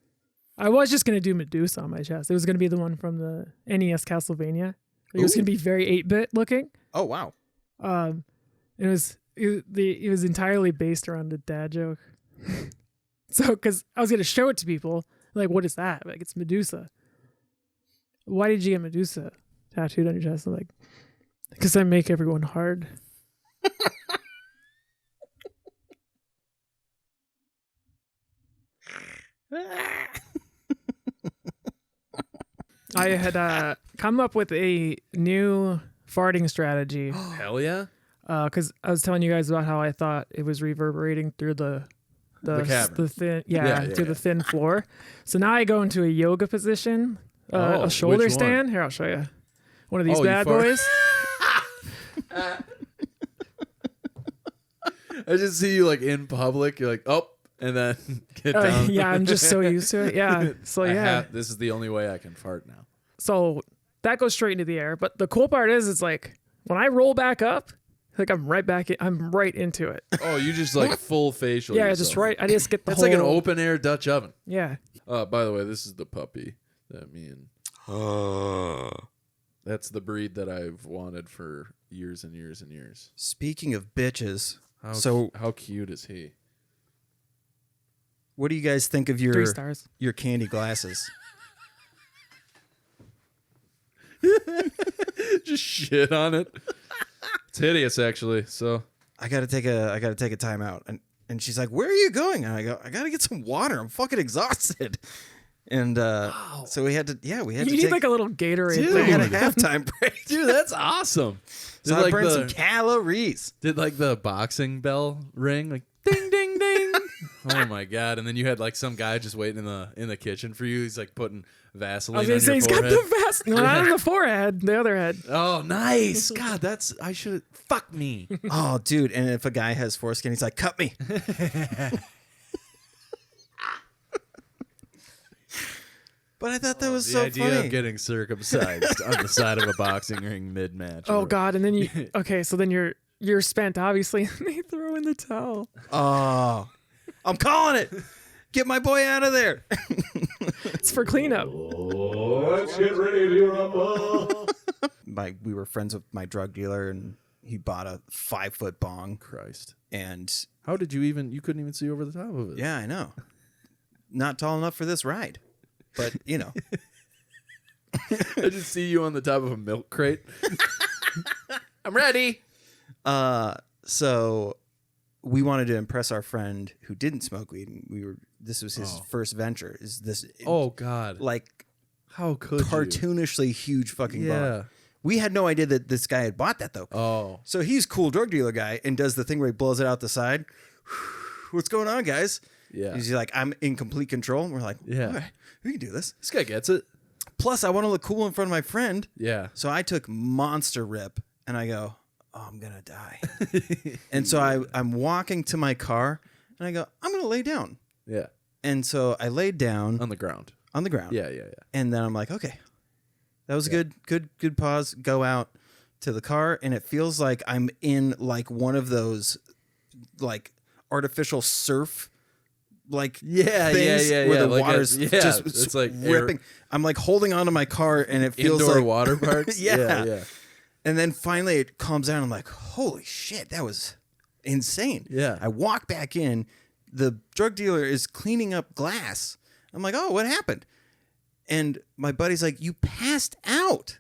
I was just going to do Medusa on my chest. It was going to be the one from the NES Castlevania. It was going to be very 8-bit looking. Oh wow. It was entirely based around a dad joke. So, because I was going to show it to people, like, what is that? Like, it's Medusa. Why did you get Medusa tattooed on your chest? I'm like, because I make everyone hard. I had come up with a new farting strategy. Hell yeah. Because I was telling you guys about how I thought it was reverberating through the cavern. thin, Yeah, through the thin floor. So now I go into a yoga position, a shoulder which one? stand. Here, I'll show you one of these Oh, you bad fart- boys. I just see you like in public. You're like, oh, and then get down. Yeah, I'm just so used to it. Yeah. So yeah. This is the only way I can fart now. So that goes straight into the air. But the cool part is, it's like when I roll back up, like I'm right back. I'm right into it. Oh, you just like full facial. Yeah, yourself. just right. I just get the It's whole. like an open air Dutch oven. Yeah. By the way, this is the puppy that me and. That's the breed that I've wanted for years and years and years. Speaking of bitches, How cute is he? what do you guys think of 3 your stars. your candy glasses? Just shit on it. It's hideous, actually. So I gotta take a time out. And she's like, "Where are you going?" And I go, "I gotta get some water. I'm fucking exhausted." And so we had to You take need like a little Gatorade Dude. we thing. had a halftime break. dude, that's awesome. So I burned some calories. Did like the boxing bell ring? Like ding ding ding. Oh my god. And then you had like some guy just waiting in the kitchen for you. He's like putting Vaseline I was on gonna say your he's forehead. got the vest. No, not on the forehead. The other head. Oh, nice. God, I should fuck me. Oh, dude! And if a guy has foreskin, he's like, "Cut me." But I thought that was The so idea funny. of getting circumcised on the side of a boxing ring mid-match. Oh God! And then so then you're spent obviously. And they throw in the towel. Oh, I'm calling it. Get my boy out of there. It's for cleanup. Let's get ready to rumble. We were friends with my drug dealer, and he bought a 5-foot bong. Christ. And How did you couldn't even see over the top of it? yeah, I know. Not tall enough for this ride, but you know. I just see you on the top of a milk crate. I'm ready. So we wanted to impress our friend who didn't smoke weed, and this was his first venture. Is this Oh God. like How could you? cartoonishly huge fucking Yeah. bong? We had no idea that this guy had bought that though. Oh. So he's cool drug dealer guy and does the thing where he blows it out the side. What's going on, guys? Yeah. He's like, I'm in complete control. And we're like, Yeah. all right, we can do this. This guy gets it. Plus, I want to look cool in front of my friend. Yeah. So I took Monster Rip and I go, oh, I'm going to die. And so I'm walking to my car and I go, I'm going to lay down. Yeah. And so I laid down On the ground. on the ground. Yeah. And then I'm like, okay, that was a good pause. Go out to the car. And it feels like I'm in like one of those like artificial surf like Yeah, things yeah, where the like water's just it's like ripping. I'm like holding onto my car and it feels indoor like water parks. Yeah. And then finally it calms down. I'm like, holy shit, that was insane. Yeah. I walk back in. The drug dealer is cleaning up glass. I'm like, oh, what happened? And my buddy's like, you passed out.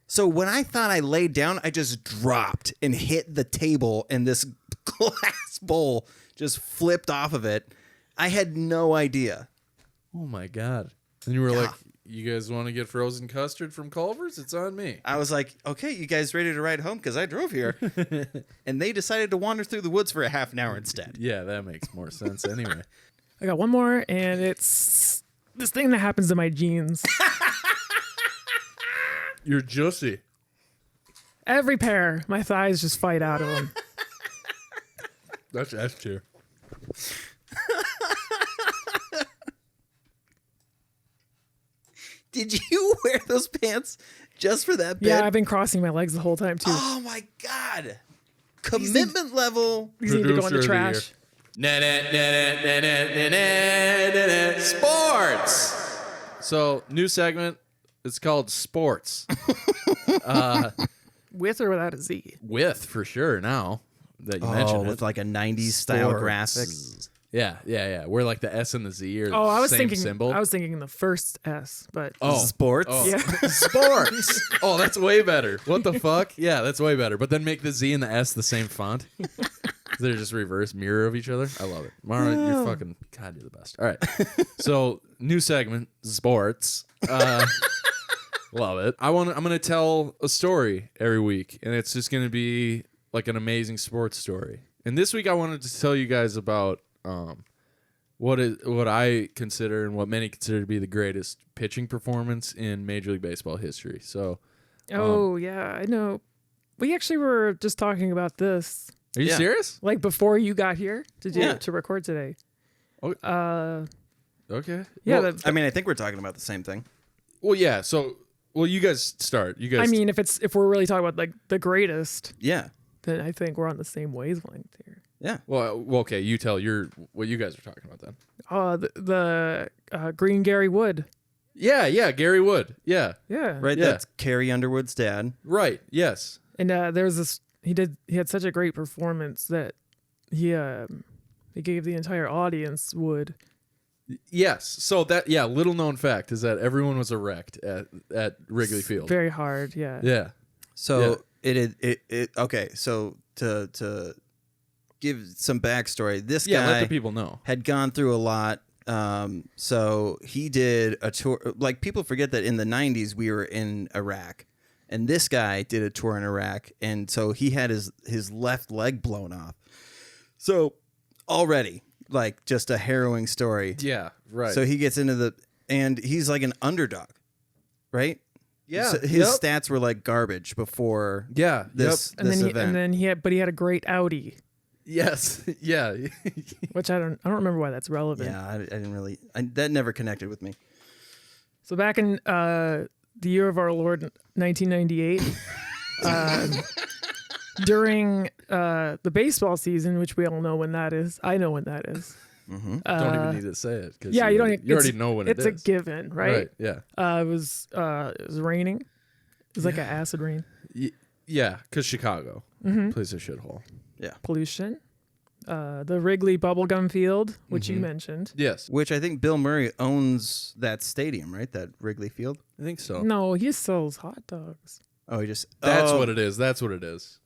So when I thought I laid down, I just dropped and hit the table, and this glass bowl just flipped off of it. I had no idea. Oh my God. And you were like, you guys want to get frozen custard from Culver's? It's on me. I was like, okay, you guys ready to ride home? Because I drove here. And they decided to wander through the woods for a half an hour instead. Yeah, that makes more sense anyway. I got one more, and it's this thing that happens to my jeans. You're juicy. Every pair, my thighs just fight out of them. That's S tier. Did you wear those pants just for that bit? Yeah, I've been crossing my legs the whole time too. Oh my God. Commitment level. These need to go in Producer the of the trash. Sports. So, new segment. It's called Sports. With or without a Z. With, for sure, now that you mentioned it. with like a 90s style Sports. graphic. Yeah. Where like the S and the Z are Oh, I was same thinking. symbol. I was thinking the first S, but Sports. Oh. yeah. Sports. Oh, that's way better. What the fuck? Yeah, that's way better. But then make the Z and the S the same font. They're just reverse mirror of each other. I love it. Mara, you're fucking God, you're the best. All right. So new segment, sports. Love it. I'm gonna tell a story every week, and it's just gonna be like an amazing sports story. And this week I wanted to tell you guys about what I consider and what many consider to be the greatest pitching performance in Major League Baseball history. So Oh yeah, I know. We actually were just talking about this are you Yeah. serious? like before you got here to do Yeah. to record today. Okay. Yeah, Well, I mean, I think we're talking about the same thing. well, yeah. So, you guys start. You guys. I mean, if we're really talking about like the greatest, Yeah. then I think we're on the same wavelength here. Yeah. Well, okay. You tell what you guys are talking about then. The Green Gary Wood. Yeah. Gary Wood. Yeah. Yeah. Right. Yeah. That's Carrie Underwood's dad. Right. Yes. And there was this. He had such a great performance that he gave the entire audience Wood, Yes. So that little known fact is that everyone was erect at Wrigley Field. Very hard. Yeah. Yeah. So it okay. So to give some backstory, this Yeah, guy let the people know. had gone through a lot. So he did a tour. Like, people forget that in the 90s we were in Iraq, and this guy did a tour in Iraq, and so he had his left leg blown off. So already, like, just a harrowing story. Yeah, right. So he gets into and he's like an underdog, right? Yeah, So his stats were like garbage before. Yeah, This And then event. he had a great Audi, yes. Yeah. which I don't remember why that's relevant. Yeah, I didn't really. That never connected with me. So back in the year of our Lord, 1998, during the baseball season, which we all know when that is. I know when that is. Don't even need to say it. 'Cause Yeah, you don't. You already know when it is. It's a given, right? Yeah. It was raining. It was like an acid rain. Yeah, because Chicago plays a shithole. Yeah, Pollution. The Wrigley Bubblegum Field, which you mentioned. Yes, which I think Bill Murray owns that stadium, right? That Wrigley Field. I think so. No, he sells hot dogs. Oh, he just. That's oh, what it is. That's what it is.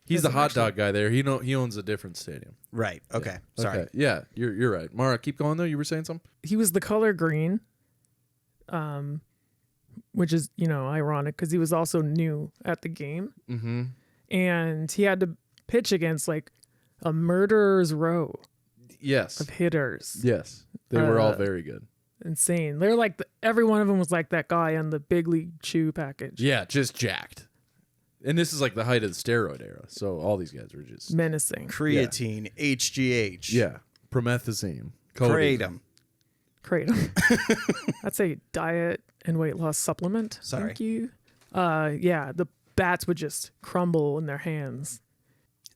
He's the hot dog guy there. He owns a different stadium. Right. Okay. Sorry. Okay. Yeah, you're right. Mara, keep going though. You were saying something? He was the color green, which is ironic because he was also new at the game, and he had to pitch against like a murderer's row Yes. of hitters. Yes. They were all very good. Insane. They're like every one of them was like that guy on the Big League Chew package. Yeah, just jacked. And this is like the height of the steroid era. So all these guys were just Menacing. Creatine, HGH. yeah, promethazine, codeine. Kratom. Kratom. That's a diet and weight loss supplement. Sorry. Thank you. Yeah, the bats would just crumble in their hands.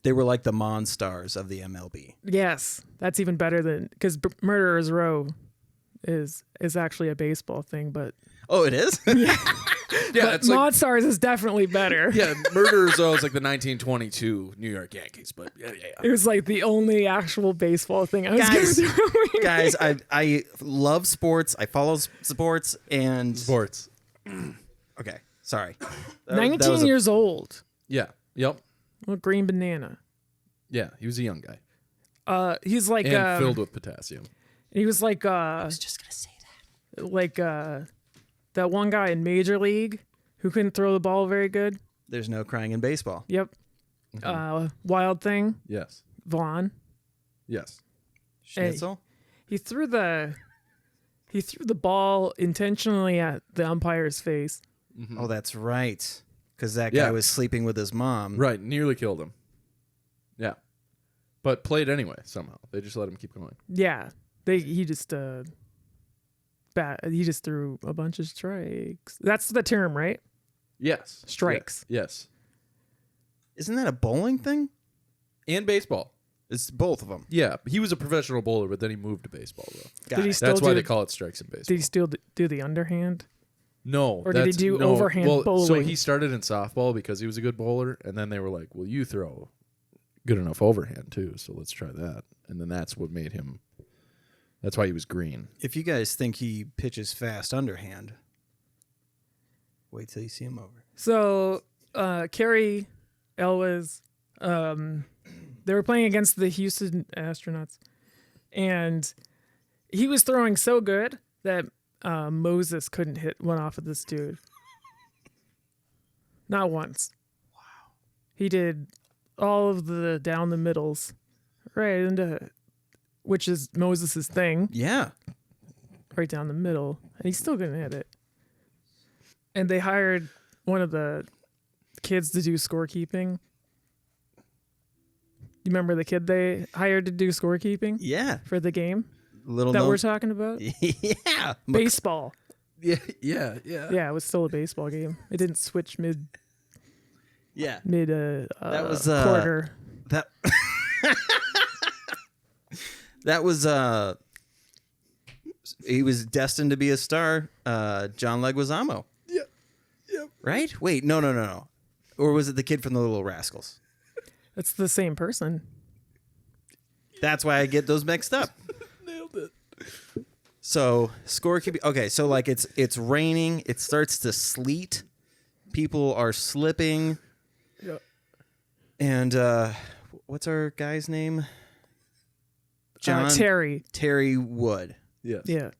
They were like the Monstars of the MLB. Yes, that's even better than because Murderer's Row is actually a baseball thing, but Oh, it is? Yeah, it's like Monstars is definitely better. yeah, Murderers Row is like the 1922 New York Yankees, but yeah. It was like the only actual baseball thing I was Guys, going through. Guys, I love sports. I follow sports and Sports. Okay, sorry. 19 years old. Yeah. Yep. Well, green banana. Yeah, he was a young guy He's like and filled with potassium. he was like I was just gonna say that. like that one guy in Major League who couldn't throw the ball very good. There's no crying in baseball. Yep. Wild Thing, Yes. Vaughn. Yes. Schnitzel. He threw the ball intentionally at the umpire's face. Oh, that's right. Because that Yeah. guy was sleeping with his mom. Right. Nearly killed him. Yeah. But played anyway somehow. They just let him keep going. Yeah. He just threw a bunch of strikes. That's the term, right? Yes. Strikes. Yes. Isn't that a bowling thing? And baseball. It's both of them. Yeah. He was a professional bowler, but then he moved to baseball, though. Did he still That's why do they call it strikes in baseball. Did he still do the underhand? No. Or did he do overhand So bowling? he started in softball because he was a good bowler, and then they were like, well, you throw good enough overhand, too, so let's try that. And then that's what made him... That's why he was green. If you guys think he pitches fast underhand, wait till you see him over. So, Kerry Elwes, they were playing against the Houston Astronauts, and he was throwing so good that Moses couldn't hit one off of this dude. Not once. Wow. He did all of the down the middles, right into, which is Moses's thing, Yeah. right down the middle, and he still couldn't hit it. And they hired one of the kids to do scorekeeping. You remember the kid they hired to do scorekeeping Yeah. for the game Little that known- we're talking about? Yeah. Baseball. Yeah. Yeah, it was still a baseball game. It didn't switch mid Yeah. that was, quarter. That that was he was destined to be a star. John Leguizamo. Yep. Right? Wait, no. Or was it the kid from the Little Rascals? It's the same person. That's why I get those mixed up. Nailed it. So scorekeeping. Okay, so like it's raining. It starts to sleet. People are slipping. Yeah. And what's our guy's name? Terry. Terry Wood. Yes. Yeah.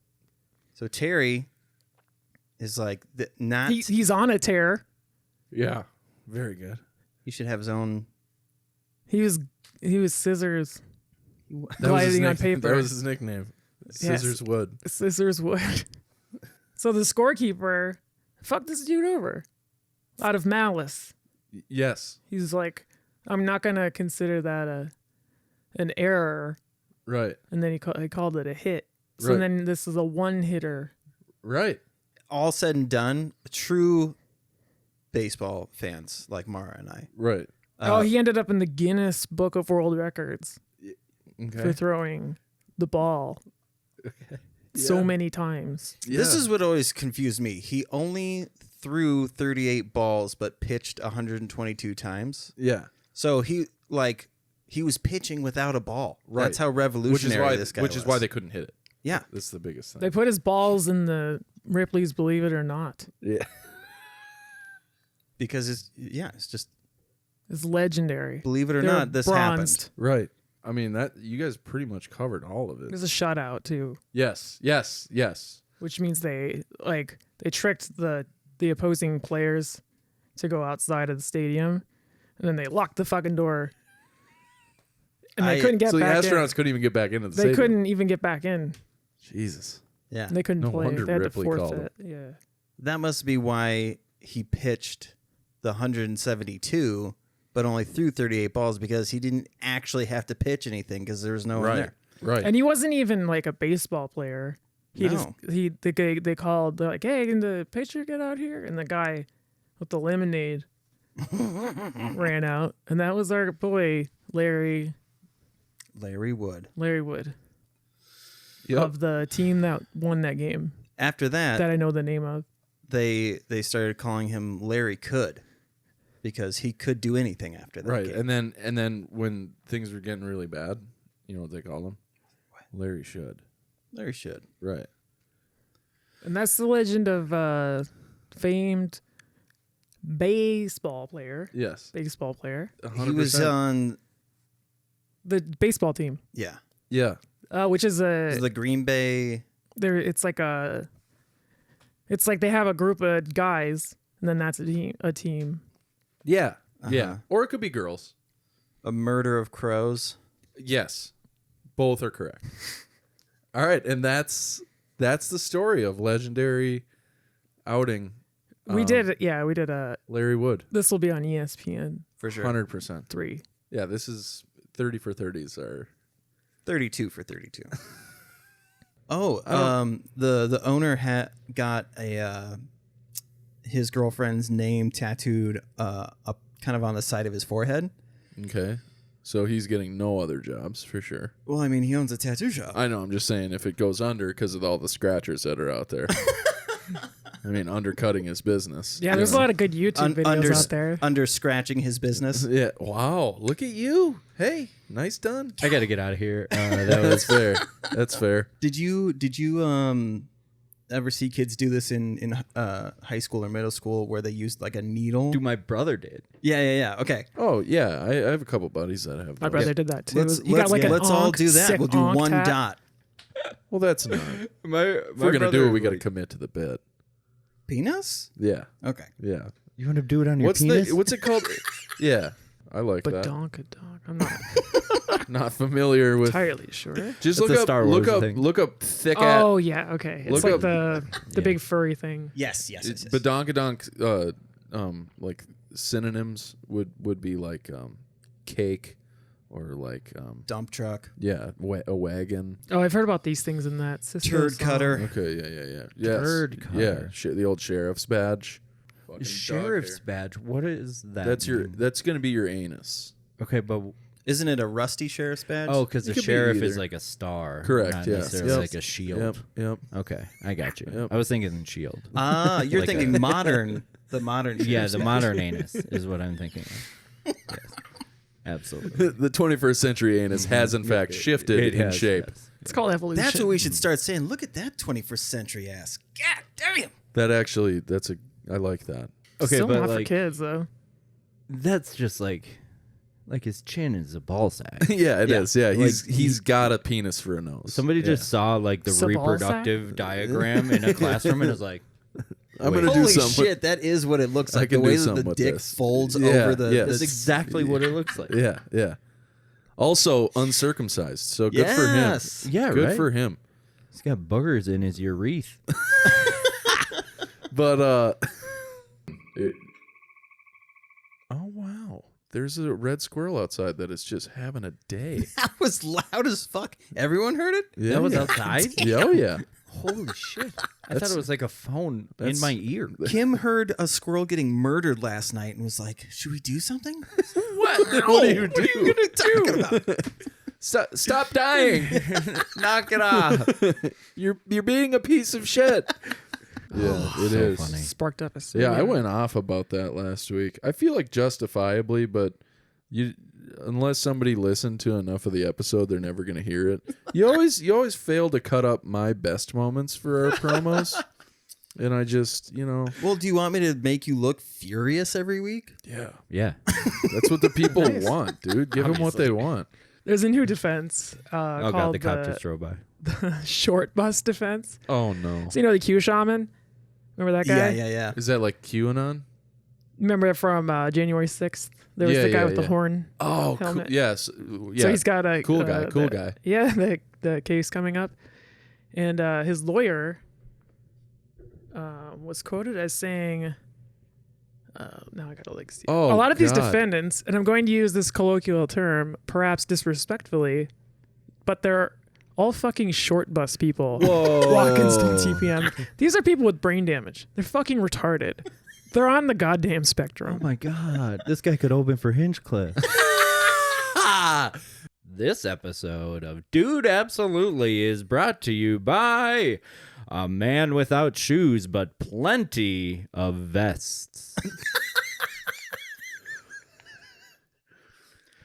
So Terry is like not. He's on a tear. Yeah. Very good. He should have his own. He was scissors That was his gliding on nick- paper. That was his nickname. Yes. Scissors Wood. Scissors wood. So the scorekeeper fucked this dude over out of malice. Yes. He's like, I'm not gonna consider that an error, Right. and then he called it a hit. So Right. then this is a one hitter. Right. All said and done, true baseball fans like Mara and I. Right. He ended up in the Guinness Book of World Records for Okay. throwing the ball so many times. This is what always confused me. He only threw 38 balls but pitched 122 times. Yeah. So he was pitching without a ball. Right. That's how revolutionary this guy was. Which is why they couldn't hit it. Yeah. That's the biggest thing. They put his balls in the Ripley's Believe It or Not. Yeah. Because it's just It's legendary. believe it or They're not, this bronzed. happened. Right. I mean that you guys pretty much covered all of it. There's a shutout too, Yes. Yes. Yes. which means they tricked the opposing players to go outside of the stadium, and then they locked the fucking door, and they couldn't get So the back astronauts in. couldn't even get back into the They stadium. couldn't even get back in. Jesus. Yeah. They couldn't No play. wonder They had Ripley to called forfeit. Yeah. That must be why he pitched the 172 but only threw 38 balls, because he didn't actually have to pitch anything because there was no one Right. there. Right. And he wasn't even like a baseball player. He No. they called, they're like, hey, can the pitcher get out here? And the guy with the lemonade ran out. And that was our boy, Larry Wood. Wood Yep. of the team that won that game After that, that I know the name of. they started calling him Larry Could, because he could do anything after that Right. game. And then when things were getting really bad, you know what they call him? Larry Should. Larry should. Right. And that's the legend of famed baseball player. Yes. Baseball player. 100%. He was on, The baseball team. yeah, Yeah. Which is it was the Green Bay. it's like they have a group of guys, and then that's a team. Yeah. Yeah. Uh-huh. Or it could be girls. A Murder of Crows. Yes. Both are correct. All right, and that's the story of legendary outing We did a. Larry Wood. This will be on ESPN For sure. 100%. 3. Yeah, this is 30 for 30s are 32 for 32. The owner got a his girlfriend's name tattooed up kind of on the side of his forehead. okay. So he's getting no other jobs for sure. Well, I mean, he owns a tattoo shop. I know, I'm just saying if it goes under because of all the scratchers that are out there. I mean, undercutting his business. Yeah, there's a lot of good YouTube videos out there. Under scratching his business. Yeah. Wow. Look at you. Hey, nice done. I got to get out of here. That's fair. That's fair. Did you ever see kids do this in high school or middle school where they used like a needle? Dude, my brother did. Yeah. Okay. Oh yeah, I have a couple buddies that have. My those. brother did that too. Let's An all onk, do that. sick We'll do onk one tat. dot. Well, that's not. My If we're gonna do it, we got to commit to the bit. Penis? Yeah. Okay. Yeah. You want to do it on your What's penis? what's it called? Yeah, I like But that. donk. I'm not Not familiar with. entirely sure. Just That's look a up. Star look Wars up. thing. Look up thick Oh yeah, okay. It's Look like up- the big furry thing. Yes. Badonkadonk. Like synonyms would be like cake, or like Dump truck. a wagon. Oh, I've heard about these things in that Cisco Turd song. cutter. Okay. Yeah. Yes. Turd Yeah. cutter. The old sheriff's badge. Fucking Sheriff's dog badge. What is that? hair. mean? That's gonna be your anus. Okay, but Isn't it a rusty sheriff's badge? because It the could be sheriff either. is like a star. Correct, Not yes. necessarily Yep. like a shield. Yep. Okay, I got you. Yep. I was thinking shield. You're Like thinking a- modern. The modern. Yeah, sheriff's the badge. modern anus is what I'm thinking of. Yes. Absolutely. The 21st century anus has in fact shifted It in has, shape. yes. It's called evolution. That's what we should start saying. Look at that 21st century ass. God damn. I like that. Okay, Still but not for like kids though. that's just like his chin is a ball sack. Yeah, it is. Yeah, he's Like, he's got a penis for a nose. Somebody just saw like the It's a ball sack? reproductive diagram in a classroom and was like, I'm gonna do Holy something. shit, that is what it looks I like. can The way do that something the with dick this. folds Yeah, over the. yeah. that's exactly what it looks like. Yeah, yeah. Also uncircumcised. So good for him. Yes. Yeah, Good right? for him. He's got boogers in his urethra. But oh wow. There's a red squirrel outside that is just having a day. That was loud as fuck. Everyone heard it? Yeah. That was outside? Yeah, oh yeah. Holy shit. I That's- thought it was like a phone in that's- my ear. Kim heard a squirrel getting murdered last night and was like, "Should we do something?" What? What do you do? What are you talking about? Stop dying. Knock it off. You're being a piece of shit. Yeah, it So is. funny. Sparked up a Yeah, I went off about that last week. I feel like justifiably, but unless somebody listened to enough of the episode, they're never going to hear it. You always fail to cut up my best moments for our promos. And I just, Well, do you want me to make you look furious every week? yeah. Yeah. That's what the people want, dude. Give them what they want. There's a new defense Oh called god, the cop just drove by. short bus defense. Oh no. So the Q shaman? Remember that guy? Yeah. Is that like QAnon? Remember from January 6th? There was Yeah, the guy yeah, with the yeah. horn. Oh, cool. Helmet. Yes. Yeah. So he's got a Cool guy, cool the- guy. Yeah, the case coming up, and his lawyer was quoted as saying, "Now I gotta see." Oh, a lot of these God. defendants, and I'm going to use this colloquial term, perhaps disrespectfully, but they're all fucking short bus people. Walkinston TPM. These are people with brain damage. They're fucking retarded. They're on the goddamn spectrum. Oh my god, this guy could open for Hinchcliffe. This episode of Dude Absolutely is brought to you by a man without shoes but plenty of vests.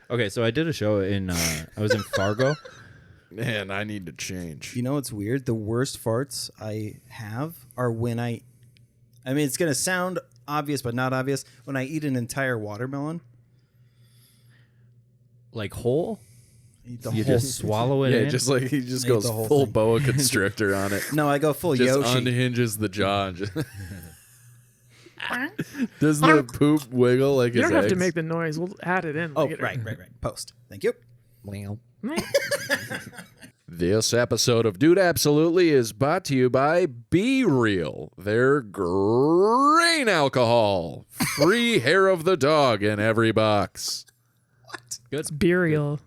Okay, so I did a show in I was in Fargo. Man, I need to change. You know what's weird? The worst farts I have are when I mean, it's going to sound obvious, but not obvious. When I eat an entire watermelon, Like whole? eat the You whole. just swallow it Yeah, in? just like he just Ate goes the whole full thing. boa constrictor on it. No, I go full Just Yoshi. unhinges the jaw. and just- Does the poop wiggle like You his don't have to eggs? make the noise. We'll add it in. Oh, later. right. Post. Thank you. This episode of Dude Absolutely is brought to you by Be Real. Their grain alcohol. Free hair of the dog in every box. It's burial.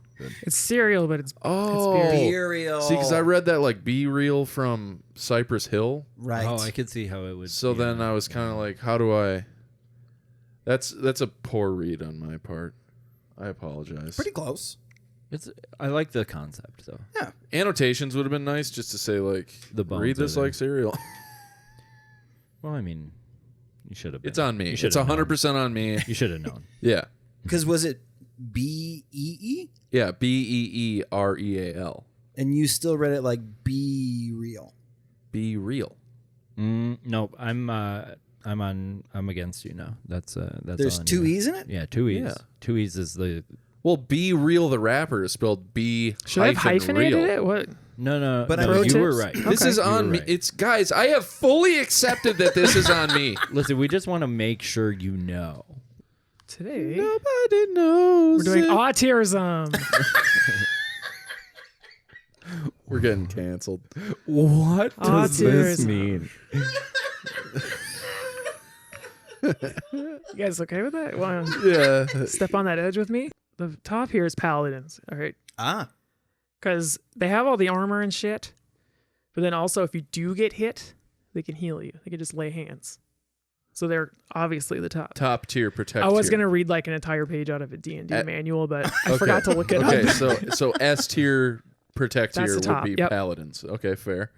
It's cereal, but it's Oh, Burial. see, because I read that like Be Real from Cypress Hill. Right. Oh, I could see how it would. So then I was kind of like, how do I? That's a poor read on my part. I apologize. Pretty close. I like the concept though. Annotations would have been nice just to say like, The bones read are this there. like cereal. Well, I mean, you should have. It's on me. You It's should have 100% on me. You should have known. Yeah. Because was it BEE? Yeah. BEEREAL. And you still read it like Be Real. Be real. No, I'm against you now. That's There's on two you. E's in it? Yeah, two E's. Yeah. Two E's is the Well, Be Real the rapper is spelled B should I have hyphenated real. it? What? no. But no, I you mean- were right. This is You on were me. right. It's guys, I have fully accepted that this is on me. Listen, we just want to make sure you know. Today Nobody knows. we're doing it. autism. We're getting canceled. What does this mean? You guys okay with that? Want to Yeah. step on that edge with me? The top here is paladins. All right, Ah. because they have all the armor and shit, but then also if you do get hit, they can heal you. They can just lay hands. So they're obviously the top. Top tier protect. I was tier. gonna read like an entire page out of a D&D Uh, manual, but I Okay. forgot to look it Okay, up. so S tier protect That's tier the top, would be yep. paladins. Okay, fair.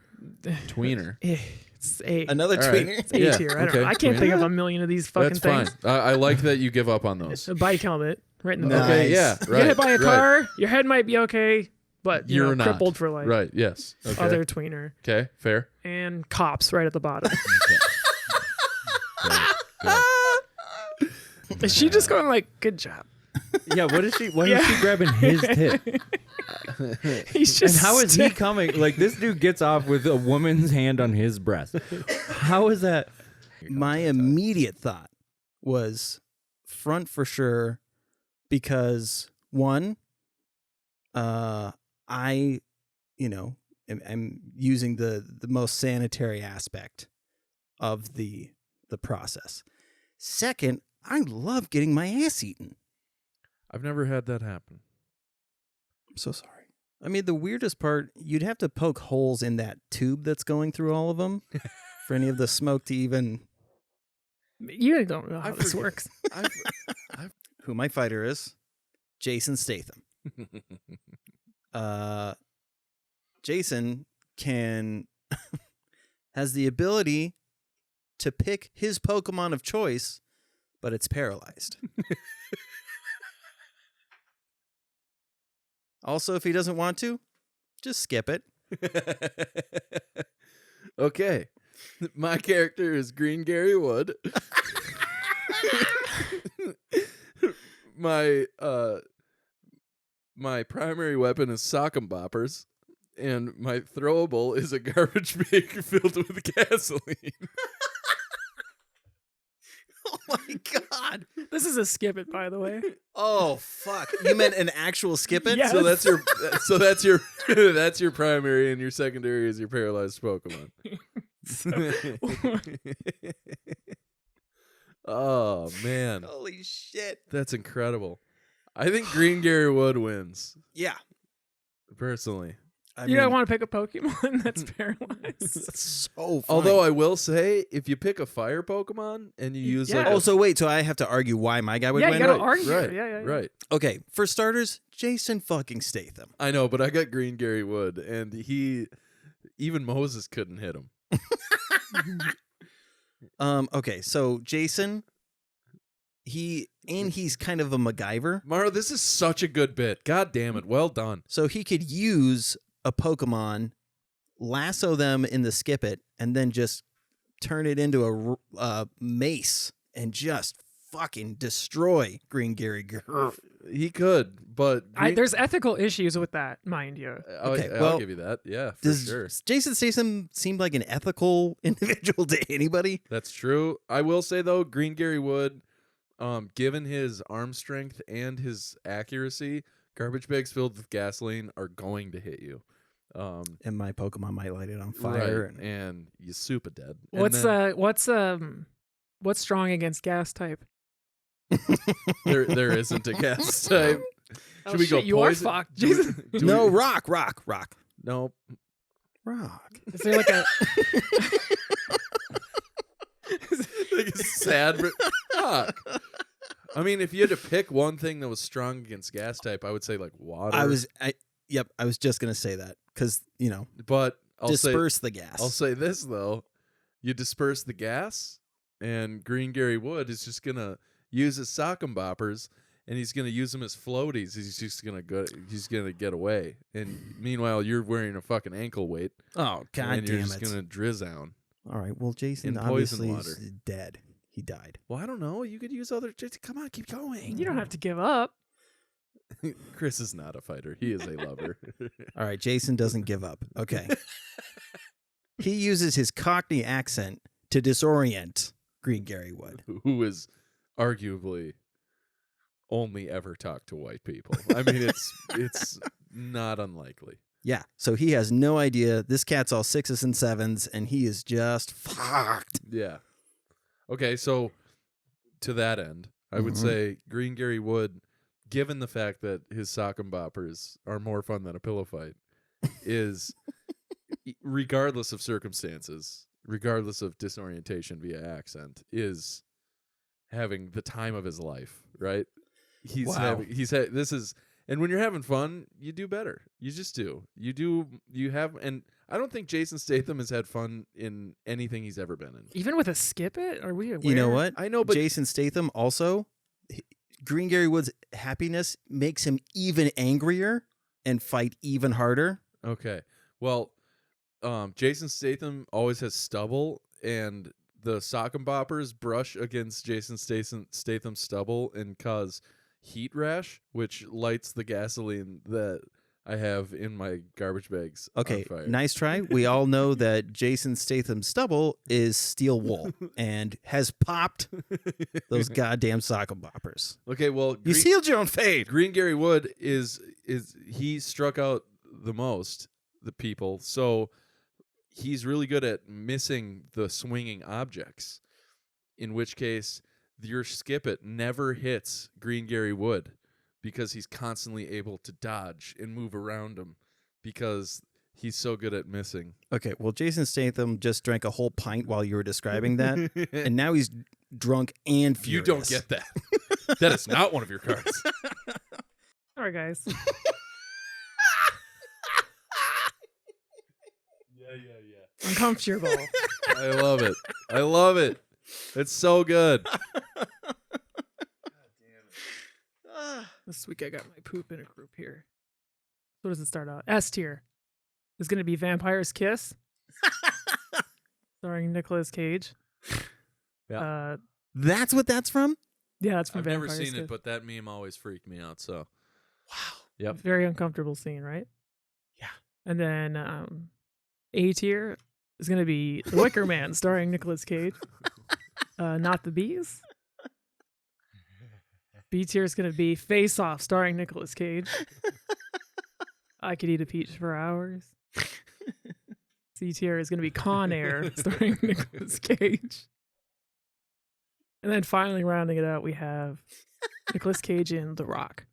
Tweener. It's A. Another All right. tweener? It's A Yeah, tier. I don't okay, know. I can't think tweener. of a million of these fucking That's things. fine. I like that you give up on those. A bike helmet, right in the Nice. Okay, yeah, You You right. get hit by a right. car, your head might be okay. but You're not crippled for life. Right. Yes. Okay. Other tweener Okay. Fair. and cops right at the bottom. Is she just going like, good job? Yeah, what is she? Why is she grabbing his tip? He's just. And how is he coming? Like this dude gets off with a woman's hand on his breast. How is that? My immediate thought was front for sure because one, I, am using the most sanitary aspect of the process. Second, I love getting my ass eaten. I've never had that happen. I'm so sorry. I mean, the weirdest part, you'd have to poke holes in that tube that's going through all of them for any of the smoke to even. You don't know how this works. Who my fighter is, Jason Statham. Jason has the ability to pick his Pokemon of choice, but it's paralyzed. Also, if he doesn't want to, just skip it. Okay. My character is Green Gary Wood. My primary weapon is sock'em boppers, and my throwable is a garbage bag filled with gasoline. Oh my god! This is a skip it, by the way. Oh fuck! You meant an actual skip it? Yes. So that's your that's your primary, and your secondary is your paralyzed Pokemon. Oh man, Holy shit! that's incredible. I think Green Gary Wood wins Yeah. personally. You don't want to pick a Pokemon that's paralyzed. That's so funny. Although I will say, if you pick a fire Pokemon and you use like Yeah. a, Oh, so wait, so I have to argue why my guy would Yeah, win? you gotta Right. argue. right, Yeah. right. Okay, for starters, Jason fucking Statham. I know, but I got Green Gary Wood, and even Moses couldn't hit him. Okay, so Jason, he's kind of a MacGyver, Maro, this is such a good bit. God damn it, well done. so he could use a Pokemon, lasso them in the skip it, and then just turn it into a mace and just fucking destroy Green Gary. He could, but There's ethical issues with that, mind you. Okay, I'll well, give you that. Yeah, for Does sure. Jason Statham seem like an ethical individual to anybody? That's true. I will say though, Green Gary Wood, given his arm strength and his accuracy, garbage bags filled with gasoline are going to hit you. And my Pokemon might light it on fire. Right, and you super dead. And What's then what's strong against gas type? there isn't a gas type. Should we go You are poison? fucked. Do Jesus. we- do No, we- rock. no. Is there like a Like a sad, but fuck. I mean, if you had to pick one thing that was strong against gas type, I would say like water. I was just gonna say that because but disperse the gas. I'll say this though: you disperse the gas, and Green Gary Wood is just gonna use his sock'em boppers, and he's gonna use them as floaties. He's just gonna go. He's gonna get away. And meanwhile, you're wearing a fucking ankle weight, Oh god and you're damn just it! gonna drizz down. All right, well Jason in poison obviously water. is dead. He died. Well, I don't know. You could use other. Just, come on, keep going. you don't have to give up. Chris is not a fighter. He is a lover. All right, Jason doesn't give up. Okay. He uses his Cockney accent to disorient Green Gary Wood. Who is arguably only ever talked to white people. I mean, it's not unlikely. Yeah, so he has no idea. This cat's all 6s and 7s, and he is just fucked. Yeah. Okay, so to that end, I would Mhm. say Green Gary Wood, given the fact that his sock'em boppers are more fun than a pillow fight, is regardless of circumstances, regardless of disorientation via accent, is having the time of his life, right? Wow. And when you're having fun, you do better. You just do. And I don't think Jason Statham has had fun in anything he's ever been in. Even with a skip it? Are we aware? You know what? I know, but Jason Statham also, Green Gary Wood's happiness makes him even angrier and fight even harder. Okay. Well, Jason Statham always has stubble, and the sock and boppers brush against Jason Statham's stubble and cause heat rash, which lights the gasoline that I have in my garbage bags. Okay, on fire. nice try. We all know that Jason Statham's stubble is steel wool and has popped those goddamn sock and boppers. Okay, well, You sealed your own fate. Green Gary Wood is he struck out the most the people, so he's really good at missing the swinging objects. In which case, your skip it never hits Green Gary Wood because he's constantly able to dodge and move around him because he's so good at missing. Okay, well, Jason Statham just drank a whole pint while you were describing that, and now he's drunk and furious. You don't get that. That is not one of your cards. All right, guys. Yeah. Uncomfortable. I love it. I love it. It's so good. This week I got my poop in a group here. So what does it start out? S tier is going to be Vampire's Kiss, starring Nicolas Cage. Yeah. That's what that's from? Yeah, that's from I've never Vampire's seen Kiss. it, but that meme always freaked me out. So, Wow. yep. Very uncomfortable scene, right? Yeah. And then A tier is going to be The Wicker Man, starring Nicolas Cage. Not the Bees. B tier is going to be Face Off, starring Nicolas Cage. I Could Eat a Peach for Hours. C tier is going to be Con Air, starring Nicolas Cage. And then finally rounding it out, we have Nicolas Cage in The Rock.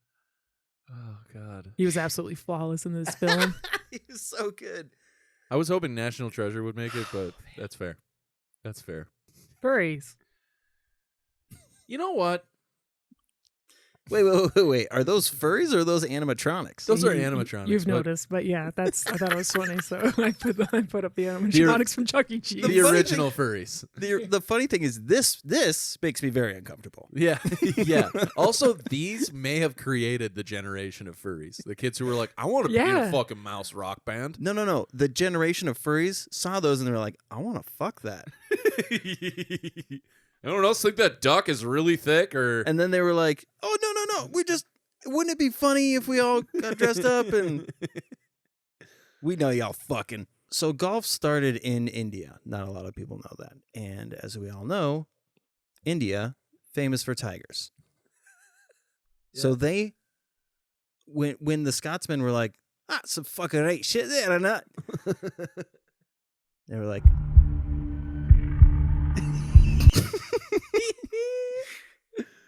Oh God. He was absolutely flawless in this film. He was so good. I was hoping National Treasure would make it, but that's fair. That's fair. Furries. You know what? Wait. Are those furries or are those animatronics? Those are You- animatronics. You've but noticed, but yeah, I thought it was funny, so I put up the animatronics from Chuck E. Cheese. The funny original furries. The funny thing is this makes me very uncomfortable. Yeah. Yeah. Also, these may have created the generation of furries. The kids who were like, I want to be in Yeah. a fucking mouse rock band. No. The generation of furries saw those and they were like, I want to fuck that. Anyone else think that duck is really thick or And then they were like, oh, no. Wouldn't it be funny if we all got dressed up and we know y'all fucking. So golf started in India. Not a lot of people know that. And as we all know, India, famous for tigers. So they, when the Scotsmen were like, some fucking right shit there or not, they were like,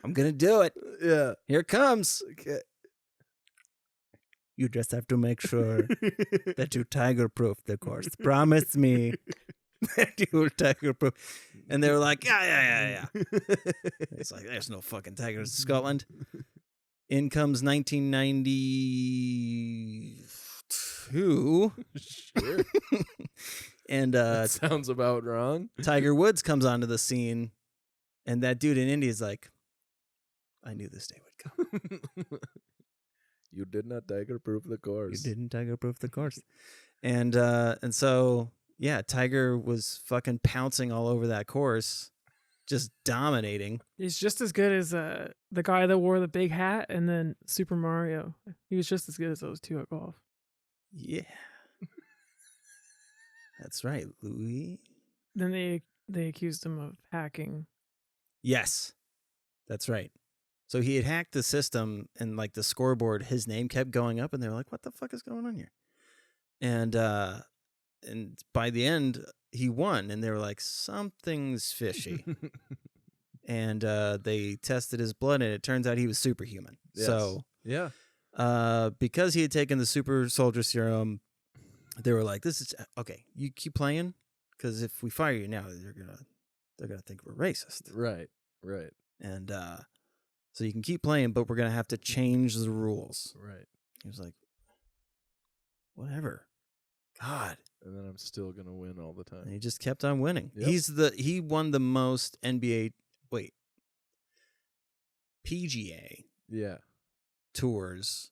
I'm going to do it. yeah. Here it comes. You just have to make sure that you tiger-proof the course. Promise me that you will tiger-proof. And they were like, yeah. It's like, there's no fucking tigers in Scotland. In comes 1992. Sure. And That sounds about wrong. Tiger Woods comes onto the scene. And that dude in India is like, I knew this day would come. You did not tiger proof the You course. didn't tiger-proof the course. And so, yeah, Tiger was fucking pouncing all over that course, just dominating. He's just as good as the guy that wore the big hat and then Super Mario. He was just as good as those two at golf. Yeah. That's right, Louis. Then they accused him of hacking. Yes, that's right. So he had hacked the system and like the scoreboard, his name kept going up and they were like, what the fuck is going on here? And by the end, he won and they were like, something's fishy. And they tested his blood and it turns out he was superhuman. Yes. So Yeah. because he had taken the super soldier serum, they were like, this is okay, you keep playing because if we fire you now, they're gonna think we're racist. Right. And so you can keep playing, but we're going to have to change the rules. Right. He was like, whatever. God. And then I'm still gonna win all the And time. he just kept on winning. Yep. He won the most PGA Yeah. tours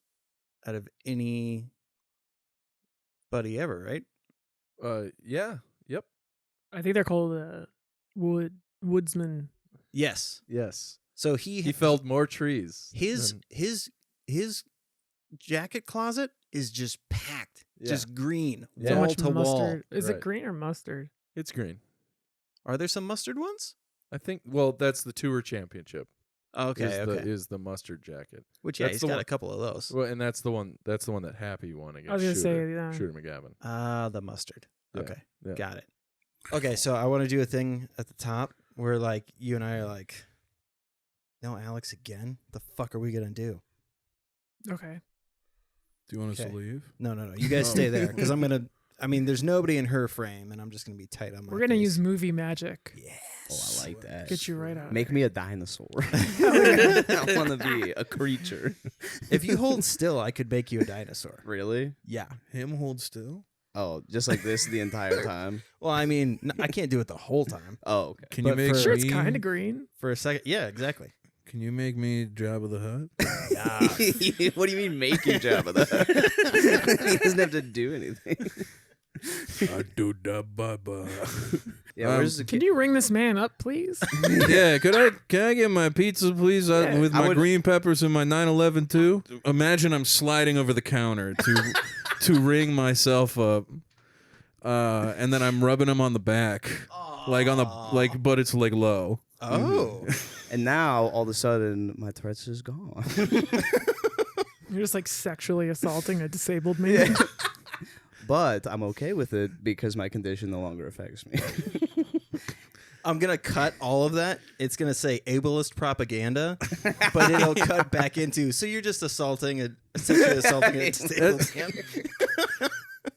out of anybody ever, right? Yeah. Yep. I think they're called woodsman. Yes. Yes. So He felled more trees. his than- his jacket closet is just packed, Yeah. just green, Yeah. So wall much to wall. mustard. Is Right. it green or mustard? It's green. Are there some mustard ones? I think. Well, that's the tour championship. Okay, Is the mustard jacket. Which, yeah, that's he's the got one- a couple of those. Well, and that's the one. That's the one that Happy won against. I was gonna Shooter, say, yeah. Shooter McGavin. The mustard. Yeah, Okay, yeah. got it. Okay, so I want to do a thing at the top where, like, you and I are like, no, Alex, again? The fuck are we going to do? Okay. Do you want us to Okay. leave? No. You guys stay there because I'm going to, I mean, there's nobody in her frame and I'm just going to be tight on my We're gonna face. use movie magic. Oh, I like that. Get you right out. Make me a dinosaur. I want to be a creature. If you hold still, I could make you a dinosaur. Really? Yeah. Him hold still? Oh, just like this the entire time? Well, I mean, I can't do it the whole time. Oh, okay. Can But you make for- Sure, me, it's kind of green. For a second. Yeah, exactly. Can you make me Jabba the Hutt? What do you mean making Jabba the Hutt? He doesn't have to do anything. I do da baba. Yeah, where's the Can you ring this man up, please? Yeah, can I get my pizza, please, with I my would- green peppers and my 911 too? Imagine I'm sliding over the counter to ring myself up, and then I'm rubbing him on the back, like on the but it's like low. Oh. And now all of a sudden my Tourette's is gone. You're just like sexually assaulting a disabled man. But I'm okay with it because my condition no longer affects me. I'm going to cut all of that. It's going to say ableist propaganda, but it'll cut back into, so you're just sexually assaulting a disabled man.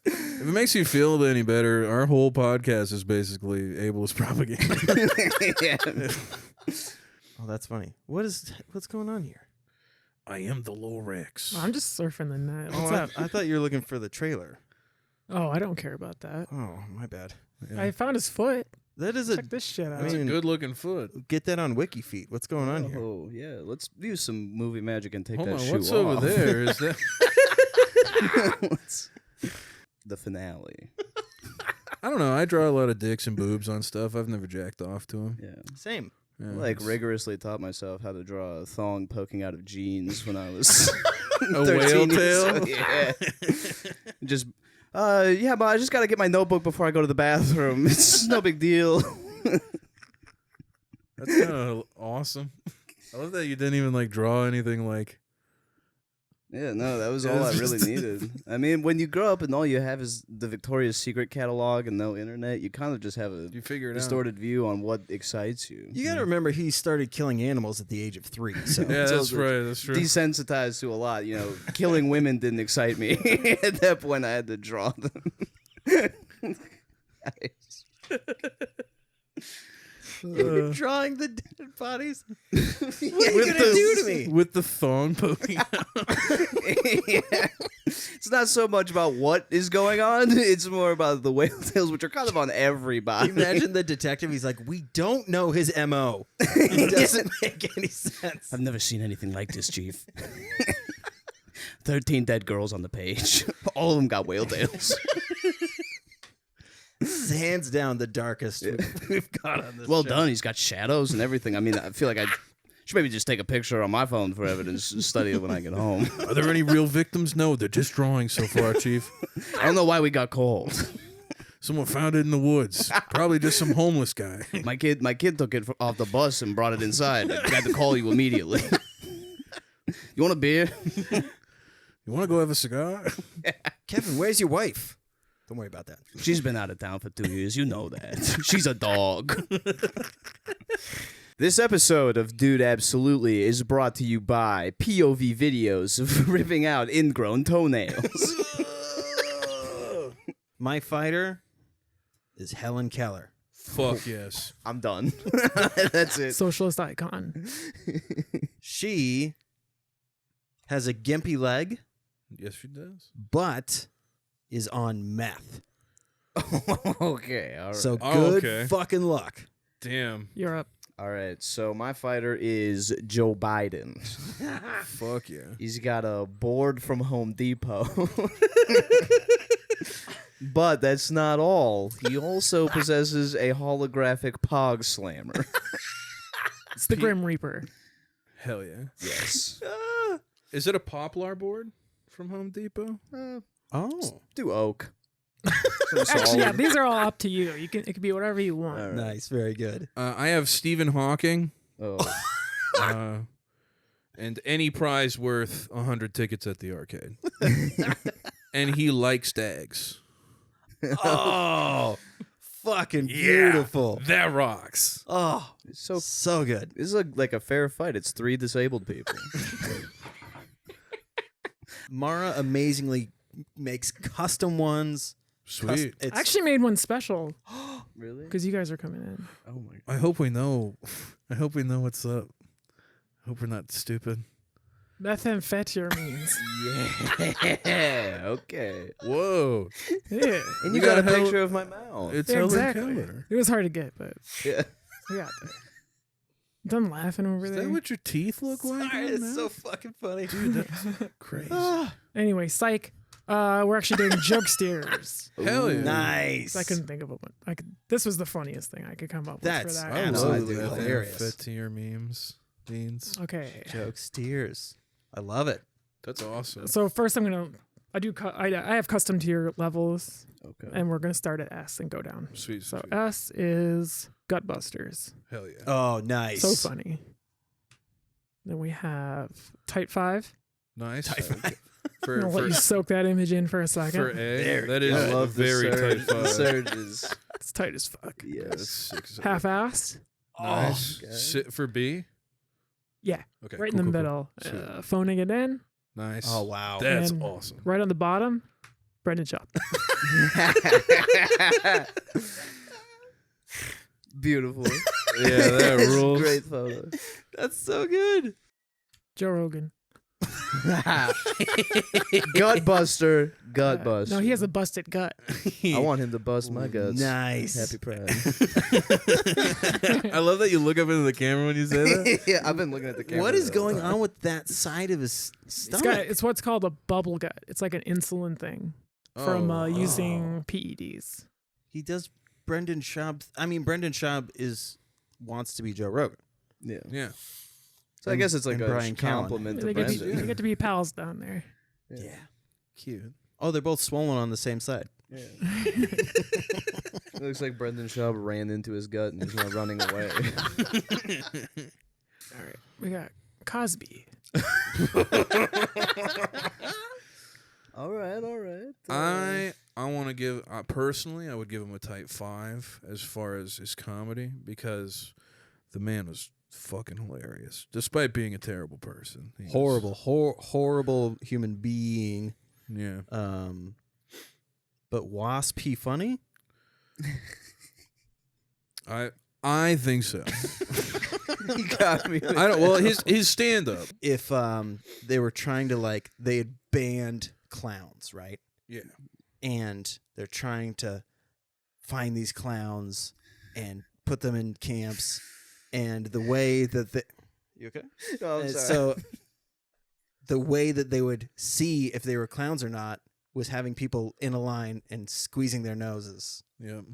If it makes you feel any better, our whole podcast is basically ableist propaganda. Yeah. Oh, that's funny. What's going on here? I am the Lorex. I'm just surfing the net. Oh, What's up? I thought you were looking for the trailer. Oh, I don't care about that. Oh, my bad. I found his foot. That is a Check this shit out. I mean, Good looking foot. get that on WikiFeet. What's going on here? Oh, yeah. Let's use some movie magic and take Hold that on, shoe what's off. over there? Is that? The finale. I don't know. I draw a lot of dicks and boobs on stuff. I've never jacked off to them. Yeah. Same. Yeah, Like it's- rigorously taught myself how to draw a thong poking out of jeans when I was A 13 whale years tail? old. Yeah. Just yeah, but I just gotta get my notebook before I go to the bathroom. It's no big deal. That's kind of awesome. I love that you didn't even like draw anything like. Yeah, no, that was Yeah, all I it's really just- needed. I mean, when you grow up and all you have is the Victoria's Secret catalog and no internet, you kind of just have a You figure it distorted view on what excites you. You got to remember he started killing animals at the age of 3. So Yeah, So that's the- right. That's true. Desensitized to a lot, you know. Killing women didn't excite me. At that point, I had to draw them. you're drawing the dead bodies. What are you gonna do to me? With the thong poking out. Yeah. It's not so much about what is going on; it's more about the whale tails, which are kind of on everybody. Imagine the detective. He's like, we don't know his MO. It doesn't make any sense. I've never seen anything like this, Chief. 13 dead girls on the page. All of them got whale tails. This is hands down the darkest we've got on this Well show. done. He's got shadows and everything. I mean, I feel like I should maybe just take a picture on my phone for evidence and study it when I get home. Are there any real victims? No, they're just drawings so far, Chief. I don't know why we got called. Someone found it in the woods. Probably just some homeless guy. My kid took it off the bus and brought it inside. I had to call you immediately. You want a beer? You want to go have a cigar? Kevin, where's your wife? Don't worry about that. She's been out of town for 2 years. You know that. She's a dog. This episode of Dude Absolutely is brought to you by POV videos of ripping out ingrown toenails. My fighter is Helen Keller. Fuck yes. I'm done. That's it. Socialist icon. She has a gimpy leg, Yes, she does. but is on meth. Okay, all right. So Oh, good okay. fucking luck. Damn. You're up. All right, so my fighter is Joe Biden. Fuck yeah. He's got a board from Home Depot. But that's not all. He also possesses a holographic Pog Slammer. It's the Grim Reaper. Hell yeah. Yes. Is it a poplar board from Home Depot? Oh, Do oak. Actually, yeah, these are all up to you. You can. It can be whatever you want. All right. nice, very good. I have Stephen Hawking, Oh. and any prize worth 100 tickets at the arcade. And he likes stags. Oh, fucking beautiful. That rocks. Oh, So so good. this is like a fair fight. It's 3 disabled people. Mara amazingly makes custom ones. Sweet. It's I actually made one special Really? because you guys are coming in. Oh my god. I hope we know. I hope we know what's up. I hope we're not stupid. Methamphetamines. Yeah. Okay. Whoa. Yeah. And We you got a got hell- picture of my mouth. It's Yeah, Helen exactly. Keller. It was hard to get, but Yeah. we got there. Done laughing over Is there. that what your teeth look like? Sorry, right it's now? so fucking funny. Dude, that's crazy. Anyway, psych. We're actually doing joke steers. Hell yeah. Nice. I couldn't think of a one. I could. This was the funniest thing I could come up with That's for I that. absolutely love hilarious. Fit to your memes. Beans. Okay. Joke steers. I love it. That's awesome. So first, I have custom tier levels, Okay. and we're gonna start at S and go down. Sweet. So sweet. S is Gutbusters. Hell yeah. Oh, nice. So funny. Then we have Tight 5. Nice. Type five. For, I'm gonna let you soak that image in for a second. for A, There that we is go. I a love very the tight surge. five. The surge is It's tight as fuck. That's yes. sick as hell. Half-assed. Nice. okay. Sit for B. Yeah, Okay. right cool, in the cool, cool. middle. Sweet. Phoning it in. Nice. Oh, wow. That's And- awesome. Right on the bottom, Brendan Schaub. Beautiful. Yeah, that It's a rules. Great photo. That's so good. Joe Rogan. Gutbuster. Gutbuster. No, he has a busted gut. I want him to bust my guts. Nice. Happy Pride. I love that you look up into the camera when you say that. Yeah, I've been looking at the camera. What is the whole going time. on with that side of his It's stomach? it's what's called a bubble gut. It's like an insulin thing from Oh. using PEDs. He does Brendan Schaub. I mean, Brendan Schaub wants to be Joe Rogan. Yeah. Yeah. So I guess it's like and a Brian Callen. compliment to They get, Brendan. they get to be pals down there. Yeah. Cute. Oh, they're both swollen on the same side. Yeah. It looks like Brendan Schaub ran into his gut and he's now running away. All right, we got Cosby. All right. I want to give personally, I would give him a type 5 as far as his comedy because the man was fucking hilarious, despite being a terrible person. He was- Horrible, horrible human being. Yeah. But Wasp, he funny? I think so. You got me. I don't. Well, his stand up. If they were trying to they had banned clowns, right? Yeah. And they're trying to find these clowns and put them in camps, and the way that you okay? Oh, I'm And sorry. so the way that they would see if they were clowns or not was having people in a line and squeezing their noses. Yep.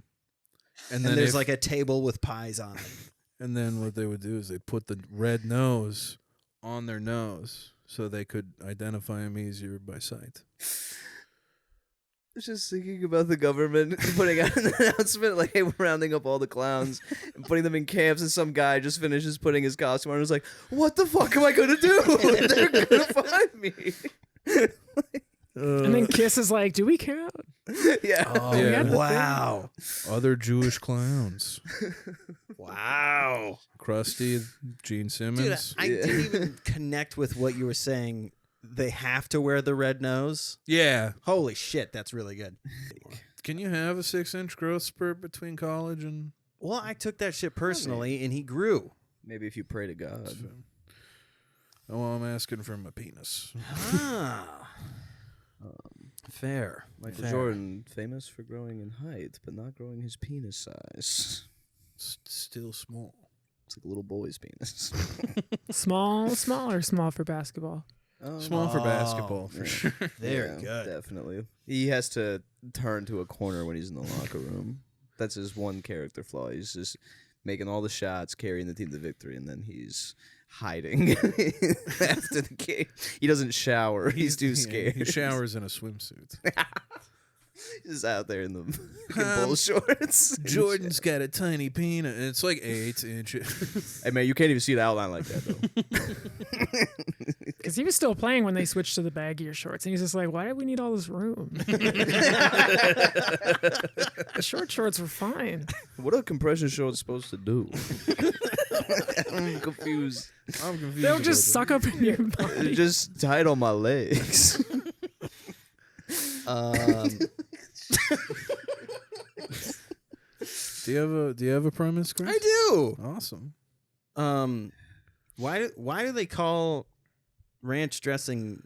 And then there's if- like a table with pies on it. And then what they would do is they'd put the red nose on their nose so they could identify him easier by sight. I was just thinking about the government putting out an announcement like, hey, we're rounding up all the clowns and putting them in camps, and some guy just finishes putting his costume on and was like, what the fuck am I going to do? They're going to find me. And then Kiss is like, do we count? Yeah. Oh, yeah. Wow. Other Jewish clowns. Wow. Krusty, Gene Dude, Simmons. I didn't even connect with what you were saying. They have to wear the red nose. Yeah. Holy shit, that's really good. Can you have a 6-inch growth spurt between college and... Well, I took that shit personally, and he grew. Maybe if you pray to God. Oh, I'm asking for my penis. Ah. Fair. Michael Fair. Jordan, famous for growing in height, but not growing his penis size. Still small. It's like a little boy's penis. Small or small for basketball? Small for basketball, for sure. Very good. Definitely. He has to turn to a corner when he's in the locker room. That's his one character flaw. He's just making all the shots, carrying the team to victory, and then he's hiding after the game. He doesn't shower. He's too scared. He showers in a swimsuit. He's out there in the fucking bull shorts. Jordan's got a tiny penis. And it's like 8 inches. Hey, man, you can't even see the outline like that, though. Because he was still playing when they switched to the baggier shorts, and he's just like, "Why do we need all this room?" The short shorts were fine. What are compression shorts supposed to do? I'm confused. They'll just suck up in your body. Just tight on my legs. Do you have a premise, Chris? I do. Awesome. Why do they call ranch dressing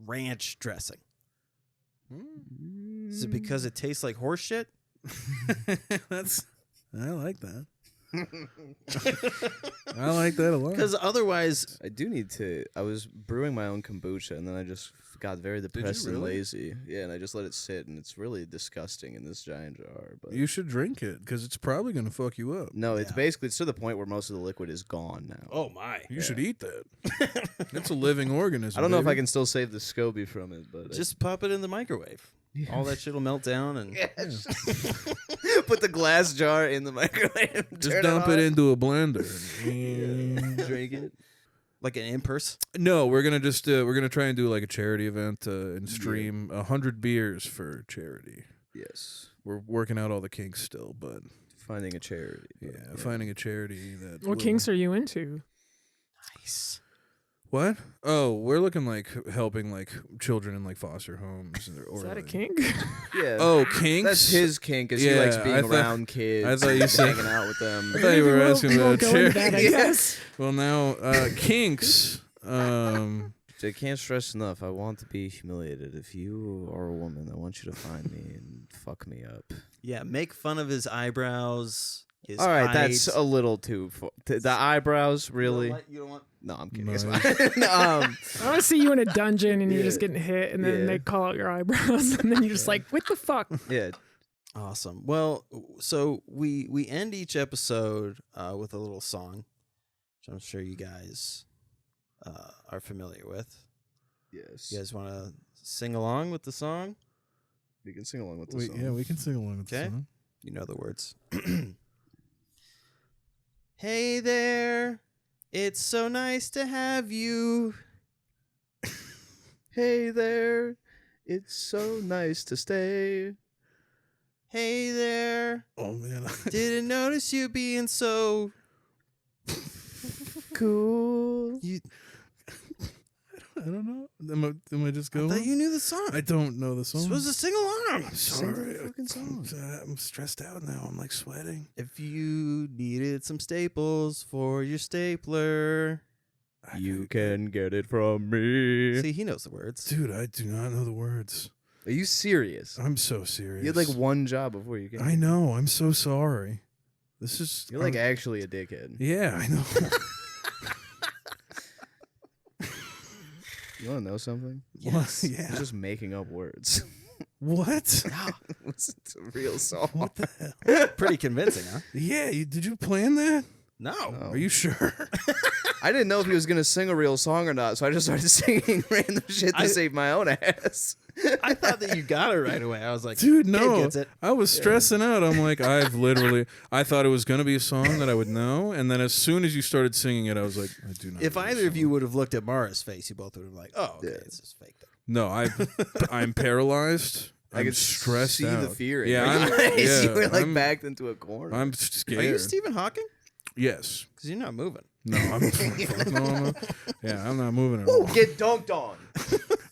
ranch dressing? Is it because it tastes like horse shit? I like that. I like that a lot. Because otherwise, I do need to. I was brewing my own kombucha, and then I just got very depressed and really? lazy. Yeah, and I just let it sit, and it's really disgusting in this giant jar. But You should drink it because it's probably going to fuck you up. no, it's to the point where most of the liquid is gone now. oh my, You should eat that. It's a living organism. I don't know if I baby. can still save the SCOBY from it, but just pop it in the microwave. All that shit will melt down and put the glass jar in the microwave. Just dump it into a blender. Drink it. like an in-purse. No, we're gonna just we're gonna try and do like a charity event and stream 100 beers for charity. Yes, We're working out all the kinks still, but finding a charity. yeah, finding a charity that. What kinks are you into? Nice. What? Oh, we're looking like helping like children in like foster homes. Or Is that a like- kink? Yeah. Oh, kinks. That's his kink, is he Yeah, likes being I thought- around kids. I thought you and said- hanging out with them. I thought you were We won't- asking we about won't go into charity. that, I guess. Well, now kinks. I can't stress enough. I want to be humiliated. If you are a woman, I want you to find me and fuck me up. Yeah, make fun of his eyebrows. His All right, height. that's a little too. The eyebrows, really? You don't want. No, I'm kidding. Nice. It's fine. I want to see you in a dungeon and you're Yeah. just getting hit, and then Yeah. they call out your eyebrows, and then you're just like, "What the fuck?" Yeah. Awesome. Well, so we end each episode with a little song, which I'm sure you guys are familiar with. Yes. You guys want to sing along with the song? We can sing along with this song. Yeah, we can sing along with Okay. the song. You know the words. Hey there, it's so nice to have you. Hey there, it's so nice to stay. Hey there, Oh man. didn't notice you being so. Cool. You, I don't know. Am I just I going? thought you knew the song. I don't know the song. You're supposed to sing along. Sorry, fucking song. I'm stressed out now. I'm like sweating. If you needed some staples for your stapler, You can get it from me. see, he knows the words. Dude, I do not know the words. Are you serious? I'm so serious. You had like one job before you came. I know. I'm so sorry. This is. You're like actually a dickhead. Yeah, I know. You want to know something? Yes. I'm Yeah. just making up words. What? It's a real song. What the hell? Pretty convincing, huh? Yeah. Did you plan that? No. Are you sure? I didn't know if he was gonna sing a real song or not, so I just started singing random shit to save my own ass. I thought that you got it right away. I was like, Dude, Kid no. gets it. I was stressing out. I'm like, I thought it was going to be a song that I would know. And then as soon as you started singing it, I was like, I do not If know this either of song. you would have looked at Mara's face, you both would have been like, oh, okay, Yeah. it's just fake. No, I'm paralyzed. I I'm could stressed see out. the fear in Yeah, your I'm, eyes. yeah, You were like I'm, backed into a corner. I'm scared. Are you Stephen Hawking? Yes. Because you're not moving. No, I'm. I'm not moving at Ooh, all. get dunked on.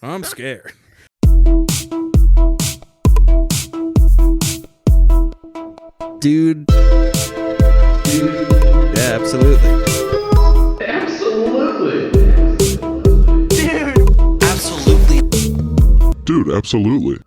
I'm scared. Dude. Yeah, absolutely. Dude, absolutely.